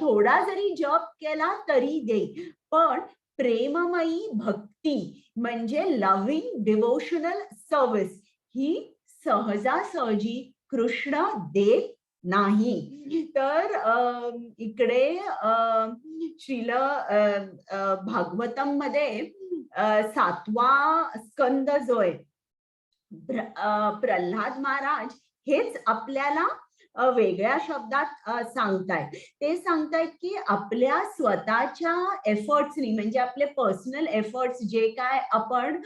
थोडा जरी जप केला तरी देईल. पण प्रेममयी भक्ती म्हणजे लव्हिंग डिवोशनल सर्व्हिस ही सहजासहजी कृष्ण देत नाही. तर इकडे श्रील भागवतम मध्ये 7वा स्कंद जो आहे, प्रल्हाद महाराज हेच आपल्याला वेगळ्या शब्दात सांगतायत. ते सांगतायत की आपल्या स्वतःच्या एफर्ट्सनी, म्हणजे आपले पर्सनल एफर्ट्स जे काय आपण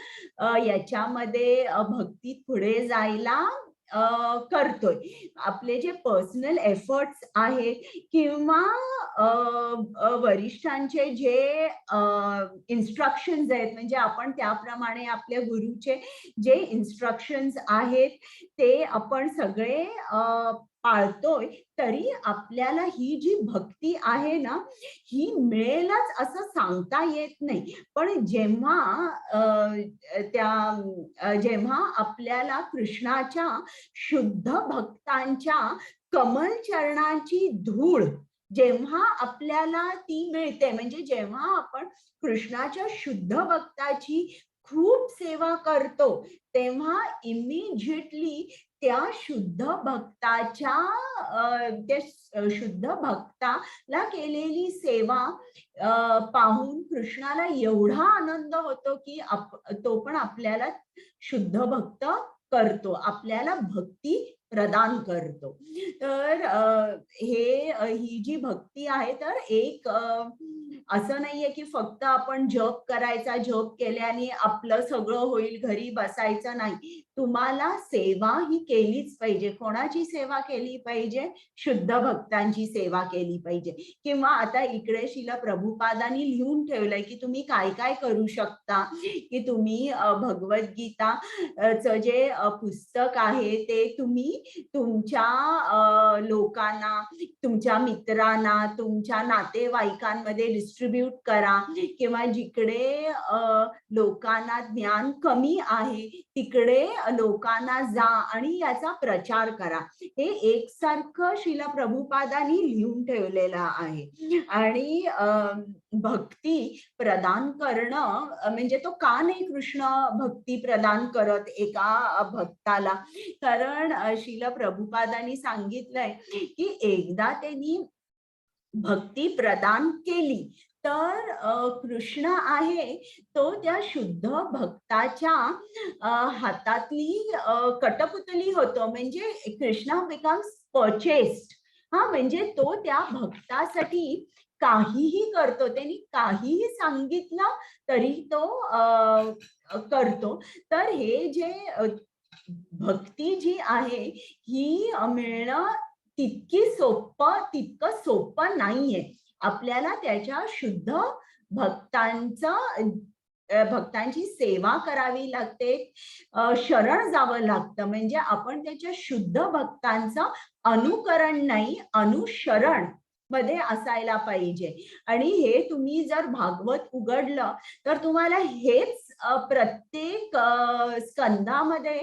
याच्यामध्ये भक्तीत पुढे जायला करतोय, आपले जे पर्सनल एफर्ट्स आहे किंवा वरिष्ठांचे जे इन्स्ट्रक्शन्स आहेत, म्हणजे आपण त्याप्रमाणे आपल्या गुरुचे जे इन्स्ट्रक्शन्स आहेत ते आपण सगळे पाळतोय, तरी आपल्याला ही जी भक्ती आहे ना, ही मिळेलच असं सांगता येत नाही. पण जेव्हा आपल्याला कृष्णाच्या शुद्ध भक्तांच्या कमल चरणाची धूळ जेव्हा आपल्याला ती मिळते, म्हणजे जेव्हा आपण कृष्णाच्या शुद्ध भक्ताची खूप सेवा करतो, तेव्हा इमिजिएटली त्या शुद्ध भक्ताला केलेली सेवा पाहून कृष्णाला एवढा आनंद होतो की तो पण आपल्याला शुद्ध भक्त करतो, आपल्याला भक्ती प्रदान करतो. तर ही जी भक्ती आहे, तर एक असं नाहीये की फक्त आपण जप करायचा, जप केल्याने आपलं सगळं होईल, घरी बसायचं नाही. तुम्हाला सेवा ही केलीच पाहिजे. कोणाची सेवा केली पाहिजे? शुद्ध भक्तांची सेवा केली पाहिजे. किंवा आता इकडे श्रील प्रभुपादांनी लिहून ठेवलंय की तुम्ही काय काय करू शकता, की तुम्ही भगवद्गीताचं जे पुस्तक आहे ते तुम्ही तुमच्या लोकांना, तुमच्या मित्रांना, तुमच्या नातेवाईकांमध्ये डिस्ट्रीब्यूट करा, किंवा जिकडे लोकांना ज्ञान कमी आहे तिकडे लोकांना जा आणि याचा प्रचार करा. हे एकसारखं श्रील प्रभुपादांनी लिहून ठेवलेलं आहे. आणि भक्ती प्रदान करणं म्हणजे तो का नाही कृष्ण भक्ती प्रदान करत एका भक्ताला? कारण श्रील प्रभुपादांनी सांगितलंय की एकदा त्यांनी भक्ती प्रदान केली तर कृष्ण आहे तो त्या शुद्ध भक्ताच्या हातातली कटपुतली होतो, म्हणजे कृष्ण बिकम्स परचेस्ड. म्हणजे तो त्या भक्तासाठी काहीही करतो, त्यांनी काहीही सांगितलं तरी तो करतो. तर हे जे भक्ती जी आहे ही मिळणं तितकं सोपं नाहीये. आपल्याला त्याच्या शुद्ध भक्तांची सेवा करावी लागते, शरण जावं लागतं. म्हणजे आपण त्याच्या शुद्ध भक्तांचं अनुकरण नाही, अनुसरण मध्ये असायला पाहिजे. आणि हे तुम्ही जर भागवत उघडलं तर तुम्हाला हेच प्रत्येक स्कंदामध्ये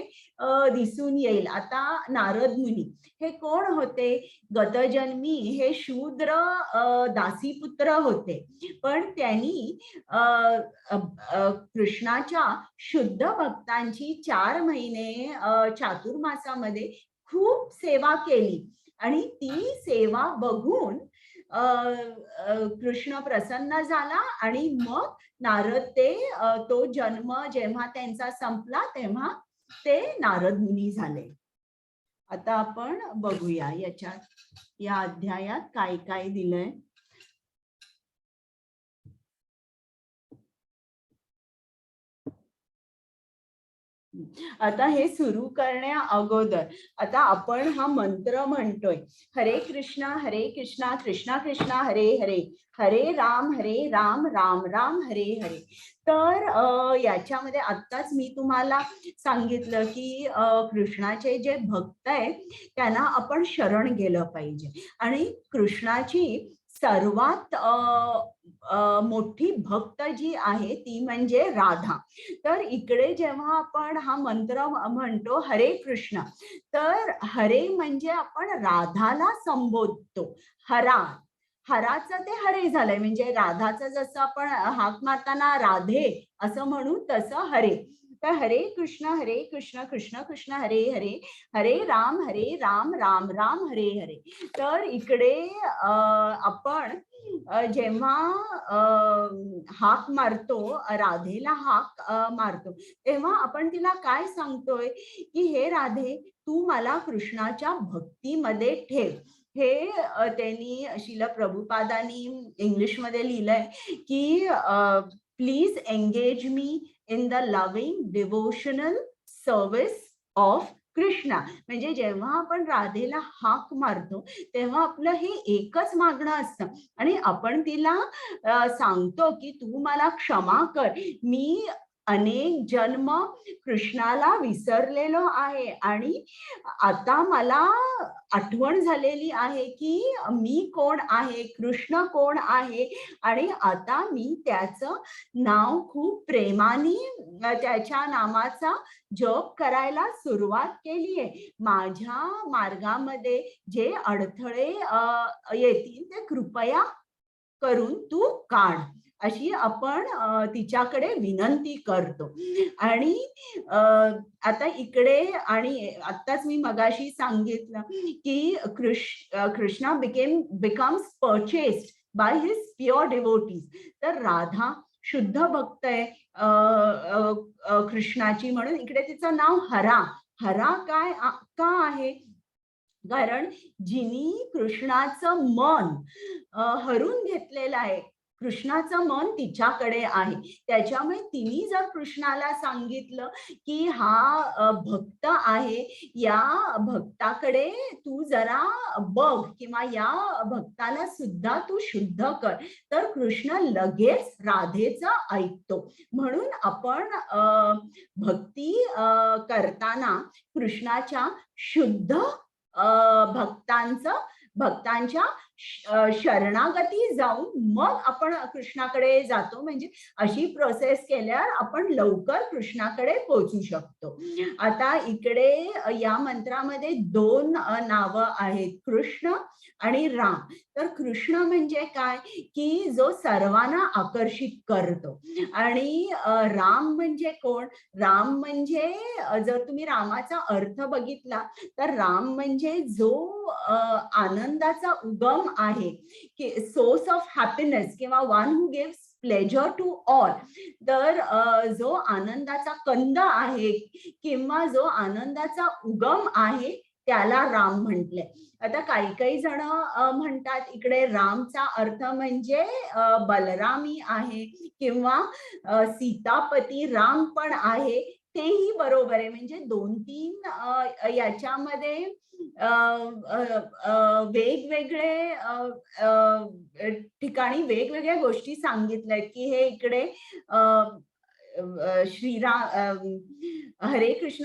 दिसून येईल. आता नारद मुनी हे कोण होते? गतजन्मी हे शूद्र दासीपुत्र होते, पण त्यांनी कृष्णाच्या शुद्ध भक्तांची 4 महिने चातुर्मासामध्ये खूप सेवा केली आणि ती सेवा बघून कृष्ण प्रसन्न झाला आणि मग नारद ते तो जन्म जेव्हा त्यांचा संपला तेव्हा ते नारद मुनी झाले. आता आपण बघूया याच्यात या अध्यायात काय काय दिलंय. आता हे सुरू करण्या अगोदर आता आपण हा मंत्र म्हणतोय, हरे कृष्णा कृष्णा कृष्णा हरे हरे, हरे राम राम राम हरे हरे. तर याच्यामध्ये आत्ताच मी तुम्हाला सांगितलं की कृष्णाचे जे भक्त आहेत त्यांना आपण शरण गेलं पाहिजे आणि कृष्णाची सर्वात मोठी भक्त जी आहे ती म्हणजे राधा. तर इकडे जेव्हा आपण हा मंत्र म्हणतो हरे कृष्ण, तर हरे म्हणजे आपण राधाला संबोधतो. हराचं ते हरे झालंय, म्हणजे राधाचं जसं आपण हाक मारताना राधे असं म्हणू तसं हरे. तर हरे कृष्ण कृष्ण कृष्ण हरे हरे, हरे राम राम राम हरे हरे. तर इकडे आपण जेव्हा हाक मारतो, राधेला हाक मारतो, तेव्हा आपण तिला काय सांगतोय की हे राधे तू मला कृष्णाच्या भक्तीमध्ये ठेव. हे त्यांनी शिल प्रभुपादांनी इंग्लिशमध्ये लिहिलंय की please engage me in the loving devotional service of Krishna. म्हणजे जेव्हा आपण राधेला हाक मारतो तेव्हा आपलं हे एकच मागणं असतं आणि आपण तिला सांगतो की तू मला क्षमा कर, मी अनेक जन्म कृष्णाला विसरलेलो आहे आणि आता मला आठवण झालेली आहे की मी कोण आहे, कृष्ण कोण आहे आणि आता मी त्याचं नाव खूप प्रेमाने त्याच्या नामाचा जप करायला सुरुवात केली आहे. माझ्या मार्गामध्ये जे अडथळे येतील ते कृपया करून तू काढ, अशी आपण तिच्याकडे विनंती करतो. आणि आता इकडे आणि आत्ताच मी मगाशी सांगितलं की Krishna becomes purchased by his pure devotees. तर राधा शुद्ध भक्त आहे कृष्णाची, म्हणून इकडे तिचं नाव हरा काय का आहे? कारण जिनी कृष्णाचं मन हरून घेतलेलं आहे, कृष्णाचं मन तिच्याकडे आहे, त्याच्यामुळे तिने जर कृष्णाला सांगितलं की हा भक्त आहे, या भक्ताकडे तू जरा बघ किंवा या भक्ताला सुद्धा तू शुद्ध कर, तर कृष्ण लगेच राधेचं ऐकतो. म्हणून आपण भक्ती करताना कृष्णाच्या शुद्ध भक्तांच्या शरणागती जाऊन मग आपण कृष्णाकडे जातो. म्हणजे अशी प्रोसेस केल्यावर आपण लवकर कृष्णाकडे पोहोचू शकतो. आता इकडे या मंत्रामध्ये 2 नावं आहेत, कृष्ण आणि राम. तर कृष्ण म्हणजे काय की जो सर्वांना आकर्षित करतो आणि राम म्हणजे कोण? राम म्हणजे जर तुम्ही रामाचा अर्थ बघितला तर राम म्हणजे जो आनंदाचा उगम आहे, की सोर्स ऑफ हॅपीनेस किंवा one who gives pleasure to all. तर जो आनंदाचा कंद आहे किंवा जो आनंदाचा उगम आहे त्याला राम म्हटले. आता काही जण म्हणतात इकडे रामचा अर्थ म्हणजे बलरामी आहे किंवा सीतापती राम पण आहे, तेही बरोबर आहे. म्हणजे 2-3 याच्यामध्ये वेगवेगळे ठिकाणी वेगवेगळ्या गोष्टी सांगितल्या की हे इकडे श्रीराम हरे कृष्ण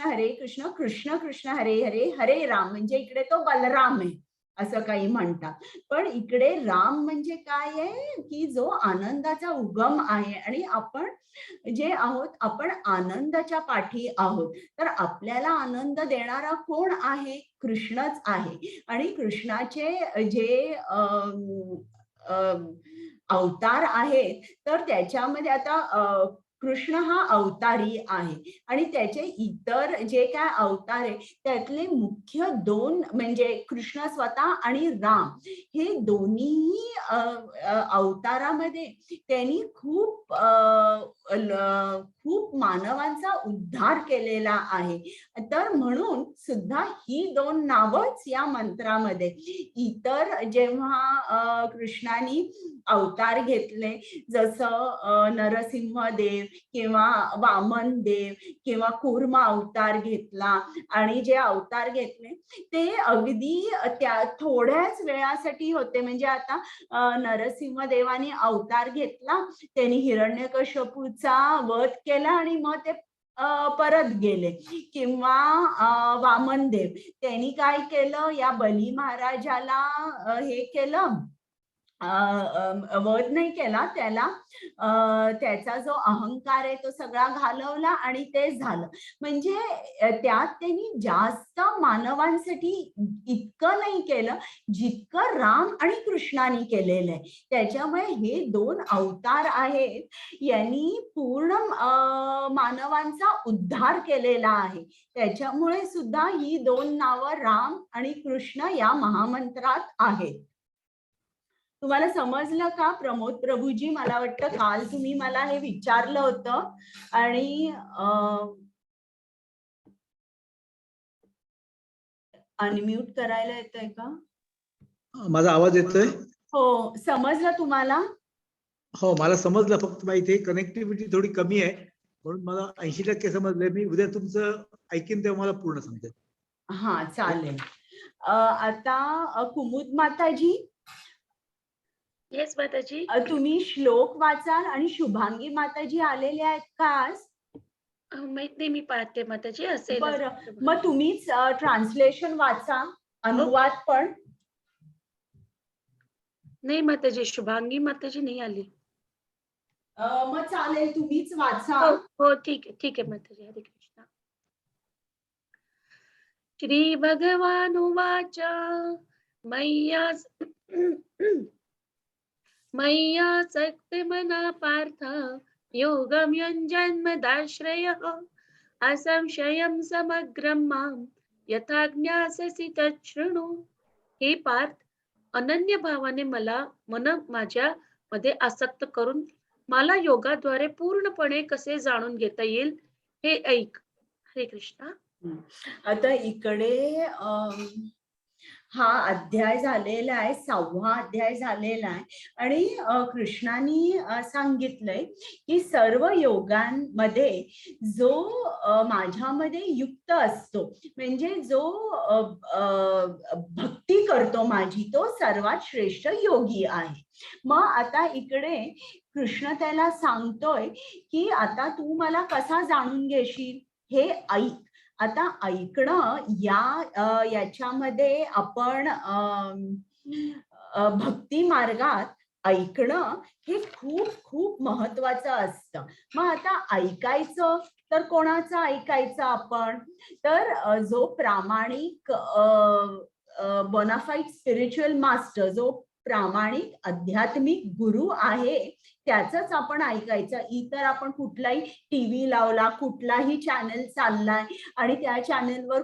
कृष्ण कृष्ण हरे हरे, हरे राम म्हणजे इकडे तो बलराम आहे असं काही म्हणतात. पण इकडे राम म्हणजे काय आहे की जो आनंदाचा उगम आहे आणि आपण जे आहोत आपण आनंदाच्या पाठी आहोत. तर आपल्याला आनंद देणारा कोण आहे? कृष्णच आहे. आणि कृष्णाचे जे अवतार आहेत तर त्याच्यामध्ये आता कृष्ण हा अवतारी आहे आणि त्याचे इतर जे काय अवतार आहे त्यातले मुख्य दोन म्हणजे कृष्ण स्वतः आणि राम हे दोन्ही अवतारामध्ये त्यांनी खूप खूप मानवांचा उद्धार केलेला आहे. तर म्हणून सुद्धा ही दोन नावच या मंत्रामध्ये इतर जेव्हा कृष्णाने अवतार घेतले जसं नरसिंहदेव किंवा वामन देव किंवा कूर्म अवतार घेतला आणि जे अवतार घेतले ते अगदी त्या थोड्याच वेळासाठी होते. म्हणजे आता नरसिंहदेवाने अवतार घेतला, त्यांनी हिरण्यकश्यपूचा वध केला आणि मग ते परत गेले. किंवा वामनदेव त्यांनी काय केलं, या बली महाराजाला हे केलं, वध नाही केला त्याला, त्याचा जो अहंकार आहे तो सगळा घालवला आणि ते झालं. म्हणजे त्यात त्यांनी जास्त मानवांसाठी इतकं नाही केलं जितकं राम आणि कृष्णाने केलेलं आहे. त्याच्यामुळे हे दोन अवतार आहेत यांनी पूर्ण मानवांचा उद्धार केलेला आहे. त्याच्यामुळे सुद्धा ही दोन नावं राम आणि कृष्ण या महामंत्रात आहेत. तुम्हाला समजलं का प्रमोद प्रभूजी? मला वाटतं काल तुम्ही मला हे विचारलं होतं आणि अनम्यूट करायला येतंय का? माझा आवाज येतोय? हो, समजलं तुम्हाला? हो, मला समजलं. फक्त माहिती कनेक्टिव्हिटी थोडी कमी आहे म्हणून मला 80% समजलंय. मी उद्या तुमचं ऐकीन तेव्हा मला पूर्ण समजेल. हा, चालेल. आता कुमुद माताजी, येस माताजी. तुम्ही श्लोक वाचाल आणि शुभांगी माताजी आलेले आहेत का आज? माहित नाही, मी पाहते माताजी. असेल. बरं, मग तुम्हीच ट्रान्सलेशन वाचा, अनुवाद पण. नाही माताजी, शुभांगी माताजी नाही आली. मग चालेल, तुम्हीच वाचा. हो ठीक आहे माताजी. हरे कृष्ण. श्री भगवान उवाच मय्या सक्तमना पार्थ योगं युञ्जन्मदाश्रयः असंशयं समग्रं मां यथा ज्ञास्यसि तच्छृणु. हे पार्थ, अनन्य भावाने मला माझ्या मध्ये आसक्त करून मला योगाद्वारे पूर्णपणे कसे जाणून घेता येईल हे ऐक. हरे कृष्ण. आता इकडे हा अध्याय झालेला आहे, 6वा अध्याय झालेला आहे आणि कृष्णाने सांगितलंय की सर्व योगांमध्ये जो माझ्यामध्ये युक्त असतो म्हणजे जो भक्ती करतो माझी, तो सर्वात श्रेष्ठ योगी आहे. मग आता इकडे कृष्ण त्याला सांगतोय की आता तू मला कसा जाणून घेशील हे ऐक. आता ऐकणं याच्यामध्ये आपण भक्ती मार्गात ऐकणं हे खूप खूप महत्वाचं असतं. मग आता ऐकायचं तर कोणाचं ऐकायचं आपण? तर जो प्रामाणिक बोनाफाईड स्पिरिच्युअल मास्टर, जो प्रामाणिक आध्यात्मिक गुरु आहे त्याचंच आपण ऐकायचं. इतर आपण कुठलाही टीव्ही लावला, कुठलाही चॅनल चाललाय आणि त्या चॅनलवर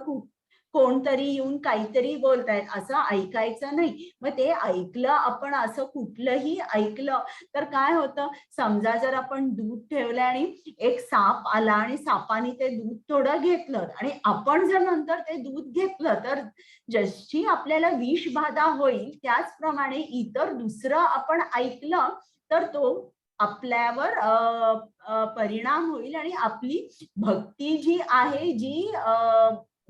कोणतरी येऊन काहीतरी बोलतायत असं ऐकायचं नाही. मग ते ऐकलं आपण, असं कुठलंही ऐकलं तर काय होतं, समजा जर आपण दूध ठेवलं आणि एक साप आला आणि सापाने ते दूध थोडं घेतलं आणि आपण जर नंतर ते दूध घेतलं तर जशी आपल्याला विषबाधा होईल त्याचप्रमाणे इतर दुसरं आपण ऐकलं तर तो आपल्यावर परिणाम होईल आणि आपली भक्ती जी आहे जी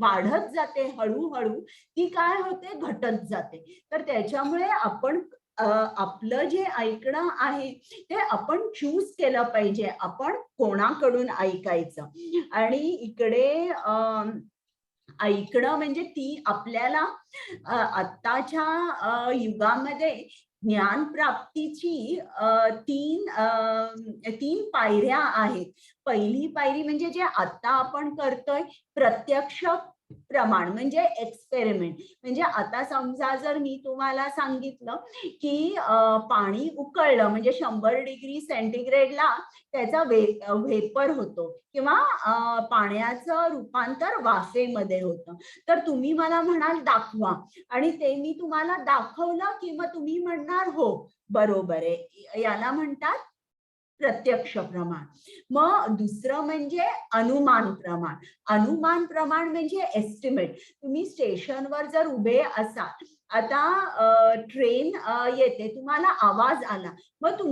वाढत जाते हळूहळू, ती काय होते, घटत जाते. तर त्याच्यामुळे आपण आपलं जे ऐकणं आहे ते आपण चूज केलं पाहिजे, आपण कोणाकडून ऐकायचं. आणि इकडे ऐकणं म्हणजे ती आपल्याला आत्ताच्या युगामध्ये ज्ञान प्राप्तीची तीन पायऱ्या आहेत. पहिली पायरी म्हणजे जे आता आपण करतोय प्रत्यक्ष प्रमाण म्हणजे एक्सपेरिमेंट. म्हणजे आता समजा जर मी तुम्हाला सांगितलं की पाणी उकळलं म्हणजे 100 डिग्री सेंटीग्रेडला त्याचा वेपर होतो किंवा पाण्याचं रूपांतर वाफेमध्ये होतं, तर तुम्ही मला म्हणाल दाखवा आणि ते मी तुम्हाला दाखवलं की मग तुम्ही म्हणणार हो बरोबर आहे, याला म्हणतात प्रत्यक्ष प्रमाण. मग दुसरं म्हणजे अनुमान प्रमाण. अनुमान प्रमाण म्हणजे एस्टिमेट. तुम्ही स्टेशनवर जर उभे असाल, आता ट्रेन येते, तुम्हाला आवाज आला, मग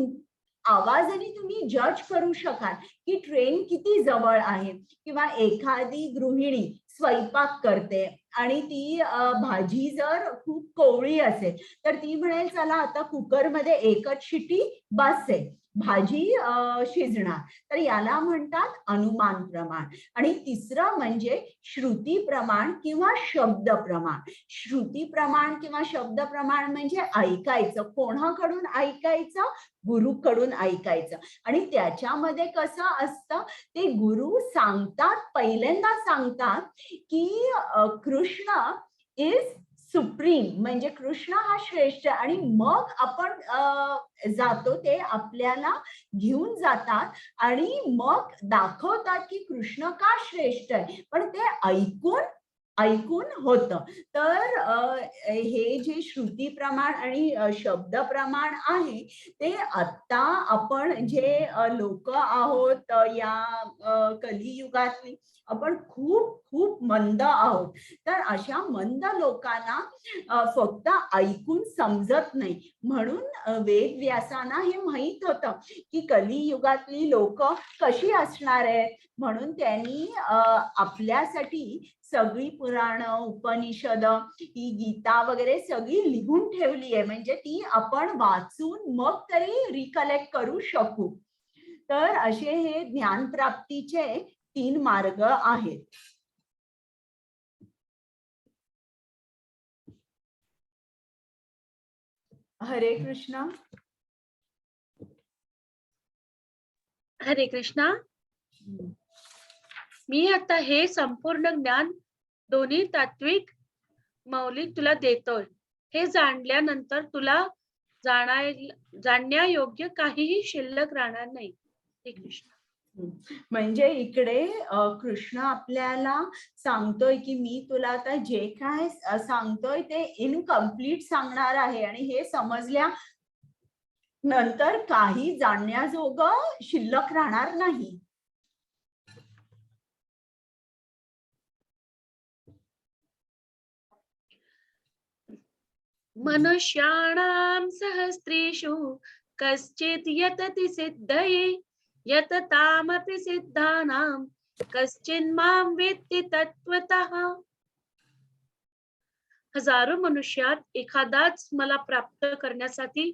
आवाजाने तुम्ही जज करू शकाल की ट्रेन किती जवळ आहे. किंवा एखादी गृहिणी स्वयंपाक करते आणि ती भाजी जर खूप कोवळी असेल तर ती म्हणेल चला आता कुकरमध्ये एकच शिटी बस आहे, भाजी शिजणार. तर याला म्हणतात अनुमान प्रमाण. आणि तिसरं म्हणजे श्रुती प्रमाण किंवा शब्द प्रमाण. श्रुती प्रमाण किंवा शब्द प्रमाण म्हणजे ऐकायचं. कोणाकडून ऐकायचं? गुरुकडून ऐकायचं. आणि त्याच्यामध्ये कसं असतं, ते गुरु सांगतात, पहिल्यांदा सांगतात की कृष्ण इज सुप्रीम, म्हणजे कृष्ण हा श्रेष्ठ. आणि मग आपण जातो, ते आपल्याला घेऊन जातात आणि मग दाखवतात की कृष्ण का श्रेष्ठ आहे, पण ते ऐकून होतं. तर हे जे श्रुती प्रमाण आणि शब्द प्रमाण आहे ते आता आपण जे लोक आहोत या कलियुगातली, आपण खूप खूप मंद आहोत. तर अशा मंद लोकांना फक्त ऐकून समजत नाही. म्हणून वेदव्यासांना हे माहित होतं की कलियुगातली लोक कशी असणार आहेत, म्हणून त्यांनी आपल्यासाठी सगळी पुराण, उपनिषद, ही गीता वगैरे सगळी लिहून ठेवली आहे, म्हणजे ती आपण वाचून मग तरी रिकलेक्ट करू शकू. तर असे हे ज्ञान प्राप्तीचे 3 मार्ग आहेत. हरे कृष्ण. हरे कृष्णा. मी आता हे संपूर्ण ज्ञान दोन्ही तात्विक मौलिक तुला देतोय. हे जाणल्यानंतर तुला जाणण्यायोग्य काहीही शिल्लक राहणार नाही. श्री कृष्ण. म्हणजे इकडे कृष्ण आपल्याला सांगतोय की मी तुला आता जे काय सांगतोय ते इनकम्प्लीट सांगणार आहे, आणि हे समजल्या नंतर काही जाणण्याजोगं शिल्लक राहणार नाही. मनुष्याणां सहस्रेषु कश्चित् यतति सिद्धये यततामपि सिद्धानां कश्चिन्मां वेत्ति तत्त्वतः. हजारो मनुष्यात एखादाच मला प्राप्त करण्यासाठी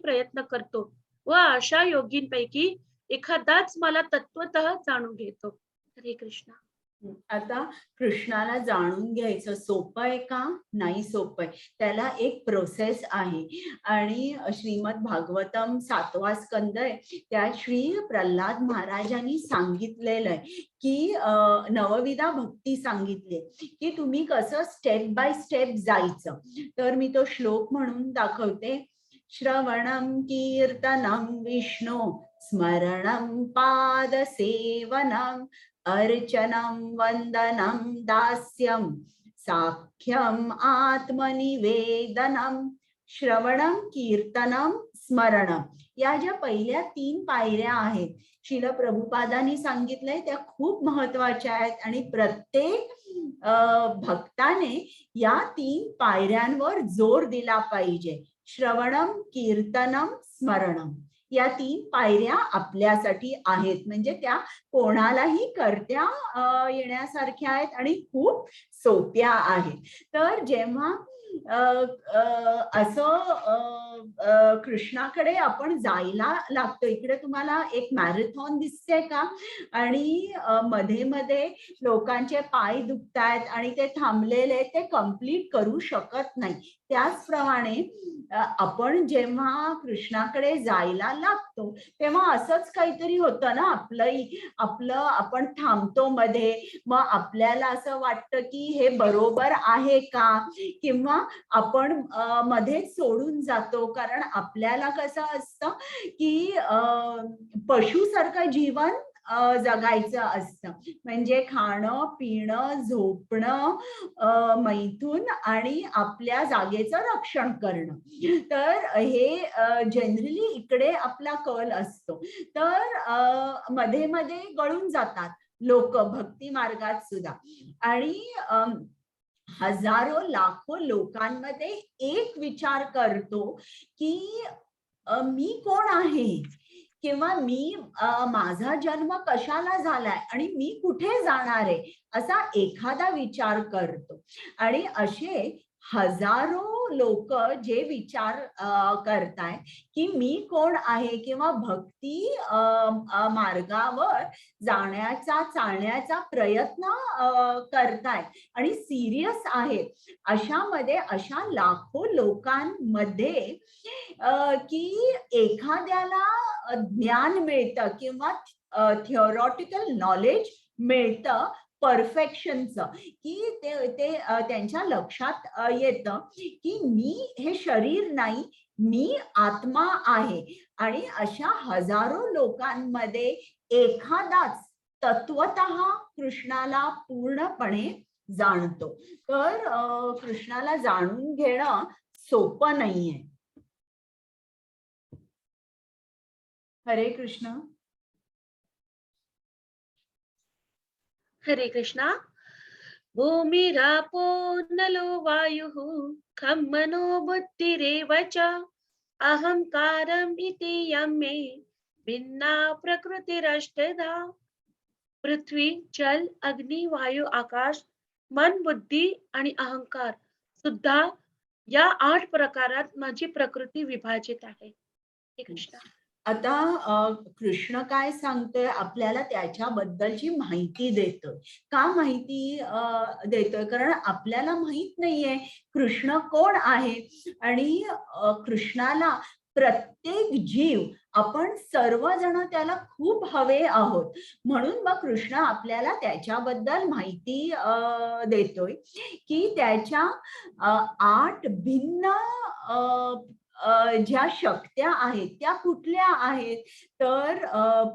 प्रयत्न करतो व अशा योगींपैकी एखादाच मला तत्वतः जाणून घेतो. हरे कृष्ण. आता कृष्णाला जाणून घ्यायचं सोपं आहे का? नाही सोपं आहे. त्याला एक प्रोसेस आहे. आणि श्रीमद भागवतम 7वा स्कंद आहे, त्या श्री प्रल्हाद महाराजांनी सांगितलेलं आहे की नवविधा भक्ती सांगितली की तुम्ही कसं स्टेप बाय स्टेप जायचं. तर मी तो श्लोक म्हणून दाखवते. श्रवणं कीर्तनं विष्णु स्मरणं पादसेवनं अर्चनं वंदनं दास्यं साख्यम आत्मनिवेदनम. श्रवणं कीर्तनं स्मरणं, या ज्या पहिल्या 3 पायऱ्या आहेत श्रील प्रभुपादांनी सांगितलंय, त्या खूप महत्वाच्या आहेत. आणि प्रत्येक भक्ताने या 3 पायऱ्यांवर जोर दिला पाहिजे. श्रवणं कीर्तनं स्मरणं, या 3 पायऱ्या आपल्यासाठी आहेत. म्हणजे त्या कोणालाही करता येण्यासारख्या आहेत आणि खूप सोप्या आहेत. तर जेव्हा असं कृष्णाकडे आपण जायला लागतो. इकडे तुम्हाला एक मॅरेथॉन दिसते का, आणि मध्ये मध्ये लोकांचे पाय दुखतायत आणि ते थांबलेले ते कम्प्लीट करू शकत नाही. त्याचप्रमाणे आपण जेव्हा कृष्णाकडे जायला लागतो तेव्हा असंच काहीतरी होतं ना, आपलं आपण थांबतो मध्ये, मग आपल्याला असं वाटतं की हे बरोबर आहे का, किंवा आपण मध्येच सोडून जातो. कारण आपल्याला कसं असतं की पशुसारखं जीवन जगायचं असतं, म्हणजे खाणं पिणं झोपणं मैथून आणि आपल्या जागेचं रक्षण करणं. तर हे जनरली इकडे आपला कल असतो. तर मध्ये मध्ये गळून जातात लोक भक्ती मार्गात सुद्धा, आणि हजारो लाखो लोकांमध्ये एक विचार करतो की मी कोण आहे, किंवा मी माझा जन्म कशाला झालाय आणि मी कुठे जाणार आहे, असा एखादा विचार करतो. आणि असे हजारो लोक जे विचार करताय की मी कोण आहे, किंवा भक्ती मार्गावर जाण्याचा चालण्याचा प्रयत्न करताय आणि सिरियस आहे, अशामध्ये अशा लाखो लोकांमध्ये की एखाद्याला ज्ञान मिळतं किंवा थिओरॉटिकल नॉलेज मिळतं परफेक्शनचं, की ते त्यांच्या लक्षात येतं की मी हे शरीर नाही, मी आत्मा आहे. आणि अशा हजारो लोकांमध्ये एखादाच तत्वतः कृष्णाला पूर्णपणे जाणतो. तर कृष्णाला जाणून घेणं सोपं नाहीये. हरे कृष्ण. हरे कृष्णा. भूमिरापो नलो वायुः खं मनो बुद्धिरेव च अहंकारम् इति यमे भिन्ना प्रकृतिरष्टधा. पृथ्वी जल अग्नी वायू आकाश मन बुद्धी आणि अहंकार सुद्धा या 8 प्रकारात माझी प्रकृती विभाजित आहे. हे कृष्णा. आता कृष्ण काय सांगतोय आपल्याला, त्याच्याबद्दलची माहिती देतोय. का माहिती देतोय? कारण आपल्याला माहित नाहीये कृष्ण कोण आहे, आणि कृष्णाला प्रत्येक जीव आपण सर्वजण त्याला खूप हवे आहोत. म्हणून मग कृष्ण आपल्याला त्याच्याबद्दल माहिती देतोय की त्याच्या 8 भिन्न ज्या शक्त्या आहेत त्या कुठल्या आहेत, तर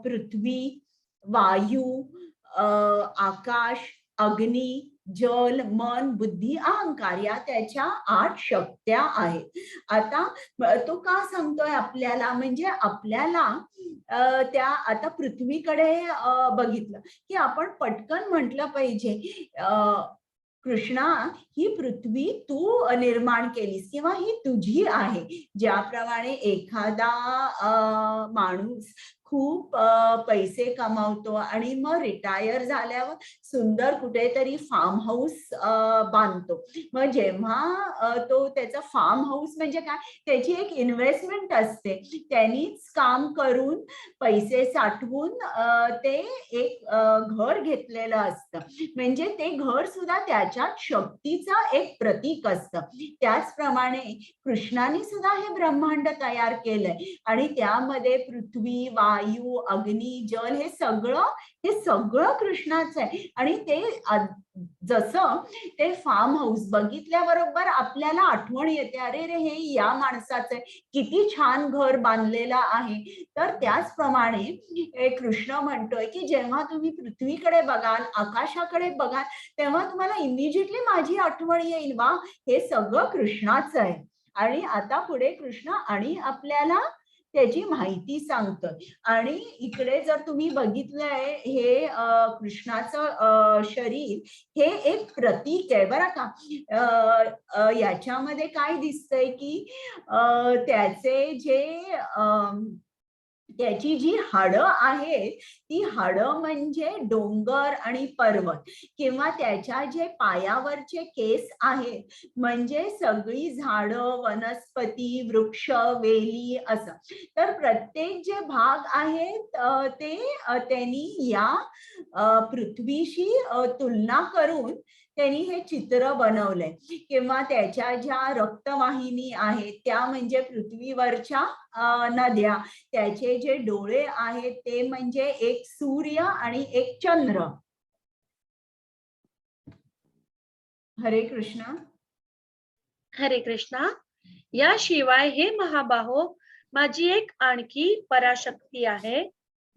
पृथ्वी वायू आकाश अग्नी जल मन बुद्धी अहंकार, या त्याच्या 8 शक्त्या आहेत. आता तो का सांगतोय आपल्याला, म्हणजे आपल्याला त्या आता पृथ्वीकडे बघितलं की आपण पटकन म्हटलं पाहिजे कृष्णा ही पृथ्वी तू निर्माण केलीस, किंवा ही तुझी आहे. ज्याप्रमाणे एखादा माणूस खूप पैसे कमावतो आणि मग रिटायर झाल्यावर सुंदर कुठेतरी फार्म हाऊस बांधतो. मग जेव्हा तो त्याचा फार्म हाऊस म्हणजे काय, त्याची एक इन्व्हेस्टमेंट असते. त्यांनीच काम करून पैसे साठवून ते एक घर घेतलेलं असतं. म्हणजे ते घर सुद्धा त्याच्या शक्तीचा एक प्रतीक असतं. त्याचप्रमाणे कृष्णाने सुद्धा हे ब्रह्मांड तयार केलंय, आणि त्यामध्ये पृथ्वी वायू अग्नी जल हे सगळं कृष्णाचं आहे. आणि ते जसं ते फार्म हाऊस बघितल्याबरोबर आपल्याला आठवण येते, अरे रे हे या माणसाचं आहे, किती छान घर बांधलेलं आहे. तर त्याचप्रमाणे कृष्ण म्हणतोय की जेव्हा तुम्ही पृथ्वीकडे बघाल आकाशाकडे बघाल तेव्हा तुम्हाला इमिजिएटली माझी आठवण येईल, वा हे सगळं कृष्णाचं आहे. आणि आता पुढे कृष्ण आणि आपल्याला त्याची माहिती सांगतोय. आणि इकडे जर तुम्ही बघितलंय हे कृष्णाचं शरीर हे एक प्रतीक आहे बरं का. याच्यामध्ये काय दिसतंय की त्याचे जे त्याची जी हाडं आहेत ती हाडं म्हणजे डोंगर आणि पर्वत, किंवा त्याच्या जे पायावरचे केस आहेत म्हणजे सगळी झाडं, वनस्पती, वृक्ष, वेली असं. तर प्रत्येक जे भाग आहेत ते त्यांनी या पृथ्वीशी तुलना करून त्यांनी हे चित्र बनवलंय. किंवा त्याच्या ज्या रक्तवाहिनी आहेत त्या म्हणजे पृथ्वीवरच्या नद्या, त्याचे जे डोळे आहेत ते म्हणजे एक सूर्य आणि एक चंद्र. हरे कृष्ण. हरे कृष्णा. याशिवाय हे महाबाहो, माझी एक आणखी पराशक्ती आहे,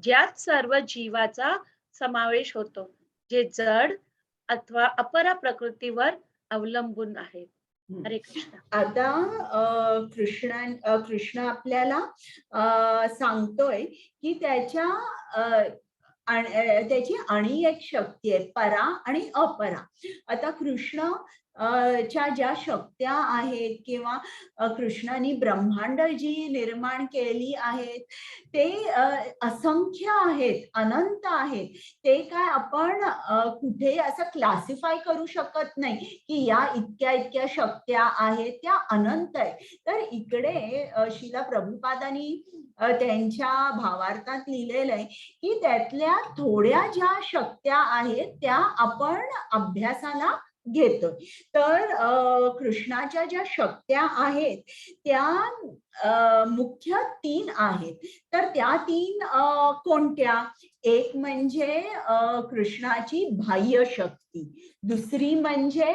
ज्यात सर्व जीवाचा समावेश होतो, जे जड अथवा अपरा प्रकृतीवर अवलंबून आहेत. हरे कृष्ण. आता कृष्ण आपल्याला सांगतोय की त्याची आणि एक शक्ती आहे, परा आणि अपरा. आता कृष्ण च्या ज्या शक्त्या आहेत किंवा कृष्णाने ब्रह्मांड जी निर्माण केली आहेत ते असंख्य आहेत, अनंत आहेत. ते काय आपण कुठे असं क्लासिफाय करू शकत नाही की या इतक्या इतक्या शक्त्या आहेत, त्या अनंत आहे. तर इकडे श्रील प्रभुपादांनी त्यांच्या भावार्थात लिहिलेलं आहे की त्यातल्या थोड्या ज्या शक्त्या आहेत त्या आपण अभ्यासाला घेतोय. तर कृष्णाच्या ज्या शक्त्या आहेत त्या मुख्य 3 आहेत. तर त्या 3 कोणत्या? एक म्हणजे कृष्णाची बाह्य शक्ती, दुसरी म्हणजे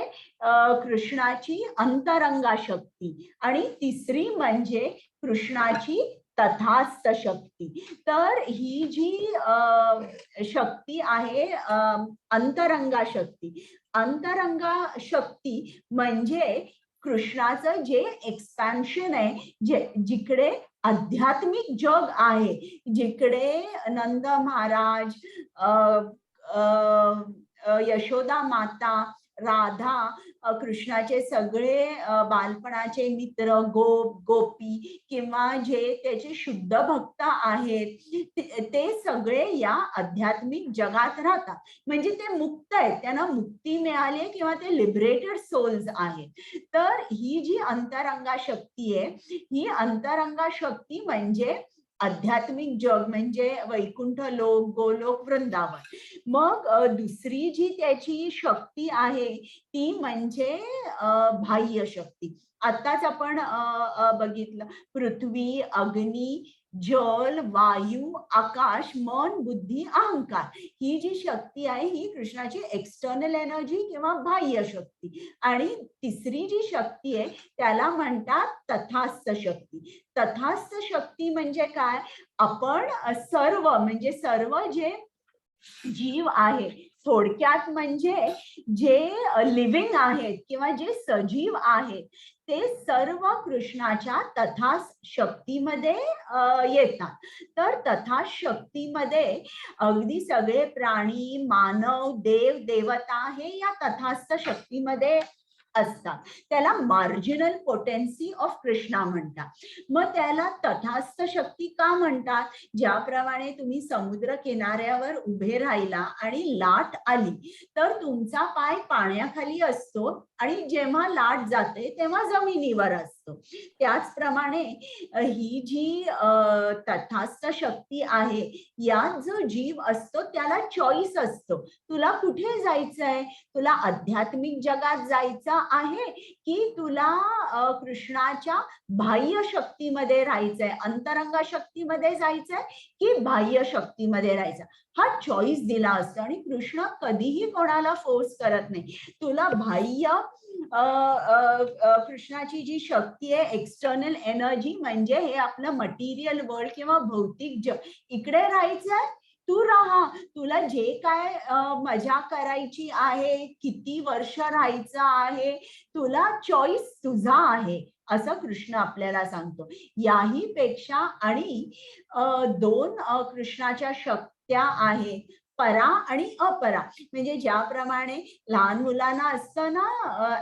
कृष्णाची अंतरंगा शक्ती, आणि तिसरी म्हणजे कृष्णाची तथास्थ शक्ती. तर ही जी शक्ती आहे अंतरंगा शक्ती, अंतरंगा शक्ती म्हणजे कृष्णाचं जे एक्सपॅन्शन आहे, जिकडे आध्यात्मिक जग आहे, जिकडे नंद महाराज, यशोदा माता, राधा, कृष्णाचे सगळे बालपणाचे मित्र, गोपी किंवा जे त्याचे शुद्ध भक्त आहेत ते सगळे या आध्यात्मिक जगात राहतात. म्हणजे ते मुक्त आहेत, त्यांना मुक्ती मिळाली किंवा ते लिबरेटेड सोल्स आहेत. तर ही जी अंतरंगा शक्ती आहे, ही अंतरंगा शक्ती म्हणजे आध्यात्मिक जग, म्हणजे वैकुंठ लोक, गोलोक, वृंदावन. मग दुसरी जी त्याची शक्ती आहे ती म्हणजे बाह्य शक्ती. आताच आपण बघितलं, पृथ्वी, अग्नी, जल, वायू, आकाश, मन, बुद्धी, अहंकार. ही जी शक्ती आहे ही कृष्णाची एक्सटर्नल एनर्जी किंवा बाह्य शक्ती. आणि तिसरी जी शक्ती आहे त्याला म्हणतात तथास्थ शक्ती. तथास्थ शक्ती म्हणजे काय? आपण सर्व म्हणजे सर्व जे जीव आहे, थोडक्यात म्हणजे जे लिव्हिंग आहेत किंवा जे सजीव आहेत ते सर्व कृष्णाच्या तथास्थ शक्तीमध्ये येतात. तर तथास्थ शक्तीमध्ये अगदी सगळे प्राणी, मानव, देव, देवता हे या तथास्थ शक्तीमध्ये असतात. त्याला मार्जिनल पोटेन्सी ऑफ कृष्णा म्हणतात. मग त्याला तथास्थ शक्ती का म्हणतात? ज्याप्रमाणे तुम्ही समुद्र किनाऱ्यावर उभे राहिला आणि लाट आली तर तुमचा पाय पाण्याखाली असतो आणि जेव्हा लाट जाते तेव्हा जमिनीवर असतो. त्याचप्रमाणे ही जी तथास्थ शक्ती आहे, यात जो जीव असतो त्याला चॉईस असतो. तुला कुठे जायचंय? तुला आध्यात्मिक जगात जायचं आहे की तुला कृष्णाच्या बाह्य शक्तीमध्ये राहायचंय, अंतरंगा शक्तीमध्ये जायचंय की बाह्य शक्तीमध्ये राहायचं? हा चॉईस दिला असतो. आणि कृष्ण कधीही कोणाला फोर्स करत नाही. तुला बाह्य कृष्णाची जी शक्ती आहे, एक्सटर्नल एनर्जी, म्हणजे हे आपलं मटेरियल वर्ल्ड किंवा भौतिक जग, इकडे राहायचंय तू राहा. तुला जे काय मजा करायची आहे, किती वर्ष राहायचं आहे, तुला चॉईस तुझा आहे, असं कृष्ण आपल्याला सांगतो. याही पेक्षा आणि 2 कृष्णाच्या शक्त्या आहेत, परा आणि अपरा. म्हणजे ज्याप्रमाणे लहान मुलांना असतं ना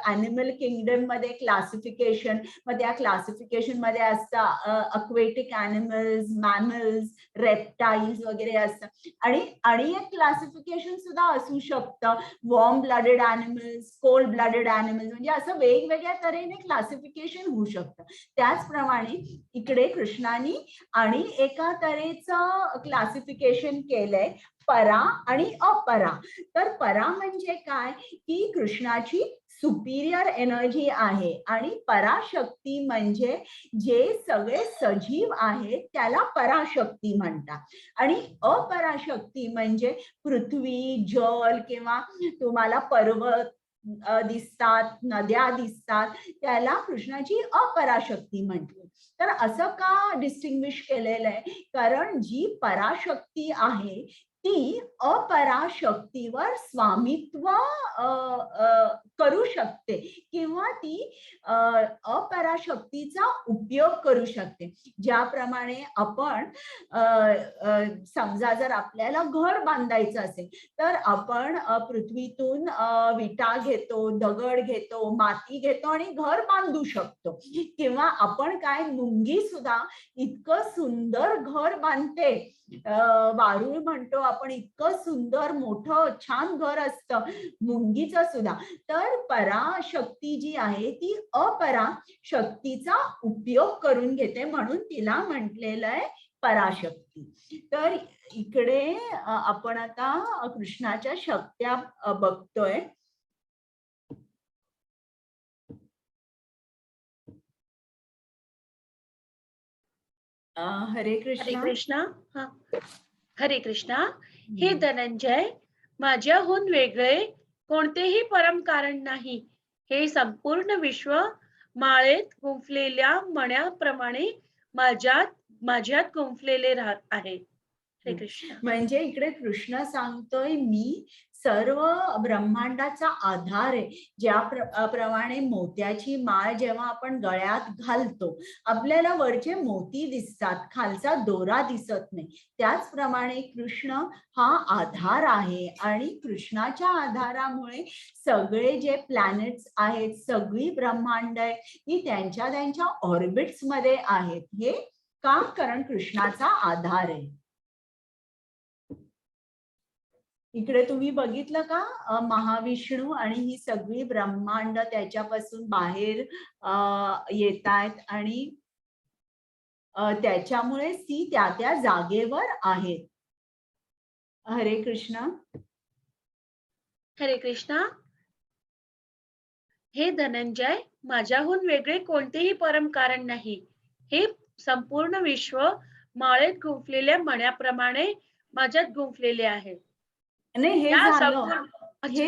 अॅनिमल किंगडम मध्ये क्लासिफिकेशन, मग त्या क्लासिफिकेशन मध्ये असतं अक्वेटिक अॅनिमल्स, मॅमल्स, रेप्टाईल्स वगैरे असतं. आणि एक क्लासिफिकेशन सुद्धा असू शकतं, warm blooded animals, cold blooded animals, म्हणजे असं वेगवेगळ्या तऱ्हेने क्लासिफिकेशन होऊ शकतं. त्याचप्रमाणे इकडे कृष्णाने आणि एका तऱ्हेचं क्लासिफिकेशन केलंय, परा आणि अपरा. तर परा म्हणजे काय की कृष्णाची सुपिरियर एनर्जी आहे, आणि पराशक्ती म्हणजे जे सगळे सजीव आहेत त्याला पराशक्ती म्हणतात. आणि अपराशक्ती म्हणजे पृथ्वी, जल किंवा तुम्हाला पर्वत दिसतात, नद्या दिसतात, त्याला कृष्णाची अपराशक्ती म्हटली. तर असं का डिस्टिंग्विश केलेलं आहे, कारण जी पराशक्ती आहे ती अपराशक्तीवर स्वामित्व करू शकते, किंवा ती अपराशक्तीचा उपयोग करू शकते. ज्याप्रमाणे आपण समजा जर आपल्याला घर बांधायचं असेल तर आपण पृथ्वीतून विटा घेतो, दगड घेतो, माती घेतो आणि घर बांधू शकतो. किंवा आपण काय, मुंगी सुद्धा इतकं सुंदर घर बांधते, वारुळ म्हणतो आपण, इतकं सुंदर मोठं छान घर असतं मुंगीचं सुद्धा. तर पराशक्ती जी आहे ती अपराशक्तीचा उपयोग करून घेते, म्हणून तिला म्हटलेलं आहे पराशक्ती. तर इकडे आपण आता कृष्णाच्या शक्त्या बघतोय. हरे हरे कृष्णा. कृष्णा. हा, हरे कृष्णा. हे धनंजय, माझ्याहून वेगळे कोणतेही परम कारण नाही. हे संपूर्ण विश्व माळेत गुंफलेल्या मण्याप्रमाणे माझ्यात गुंफलेले आहे. हरे कृष्ण. म्हणजे इकडे कृष्ण सांगतोय मी सर्व ब्रह्मांडाचा आधार आहे. ज्याप्रमाणे मोत्याची माळ जेव्हा आपण गळ्यात घालतो आपल्याला वरचे मोती दिसतात, खालचा दोरा दिसत नाही, त्याचप्रमाणे कृष्ण हा आधार आहे. आणि कृष्णाच्या आधारामुळे सगळे जे प्लॅनेट्स आहेत, सगळी ब्रह्मांड आहे ती त्यांच्या ऑर्बिट्स मध्ये आहेत. हे का, कारण कृष्णाचा आधार आहे. इकडे तुम्ही बघितलं का, महाविष्णू आणि ही सगळी ब्रह्मांड त्याच्यापासून बाहेर येत आहेत, आणि त्याच्यामुळे ती त्या जागेवर आहेत. हरे कृष्ण. हरे कृष्णा. हे धनंजय, माझ्याहून वेगळे कोणतेही परम कारण नाही. हे संपूर्ण विश्व माळेत गुंफलेल्या मण्याप्रमाणे माझ्यात गुंफलेले आहे. नाही, हे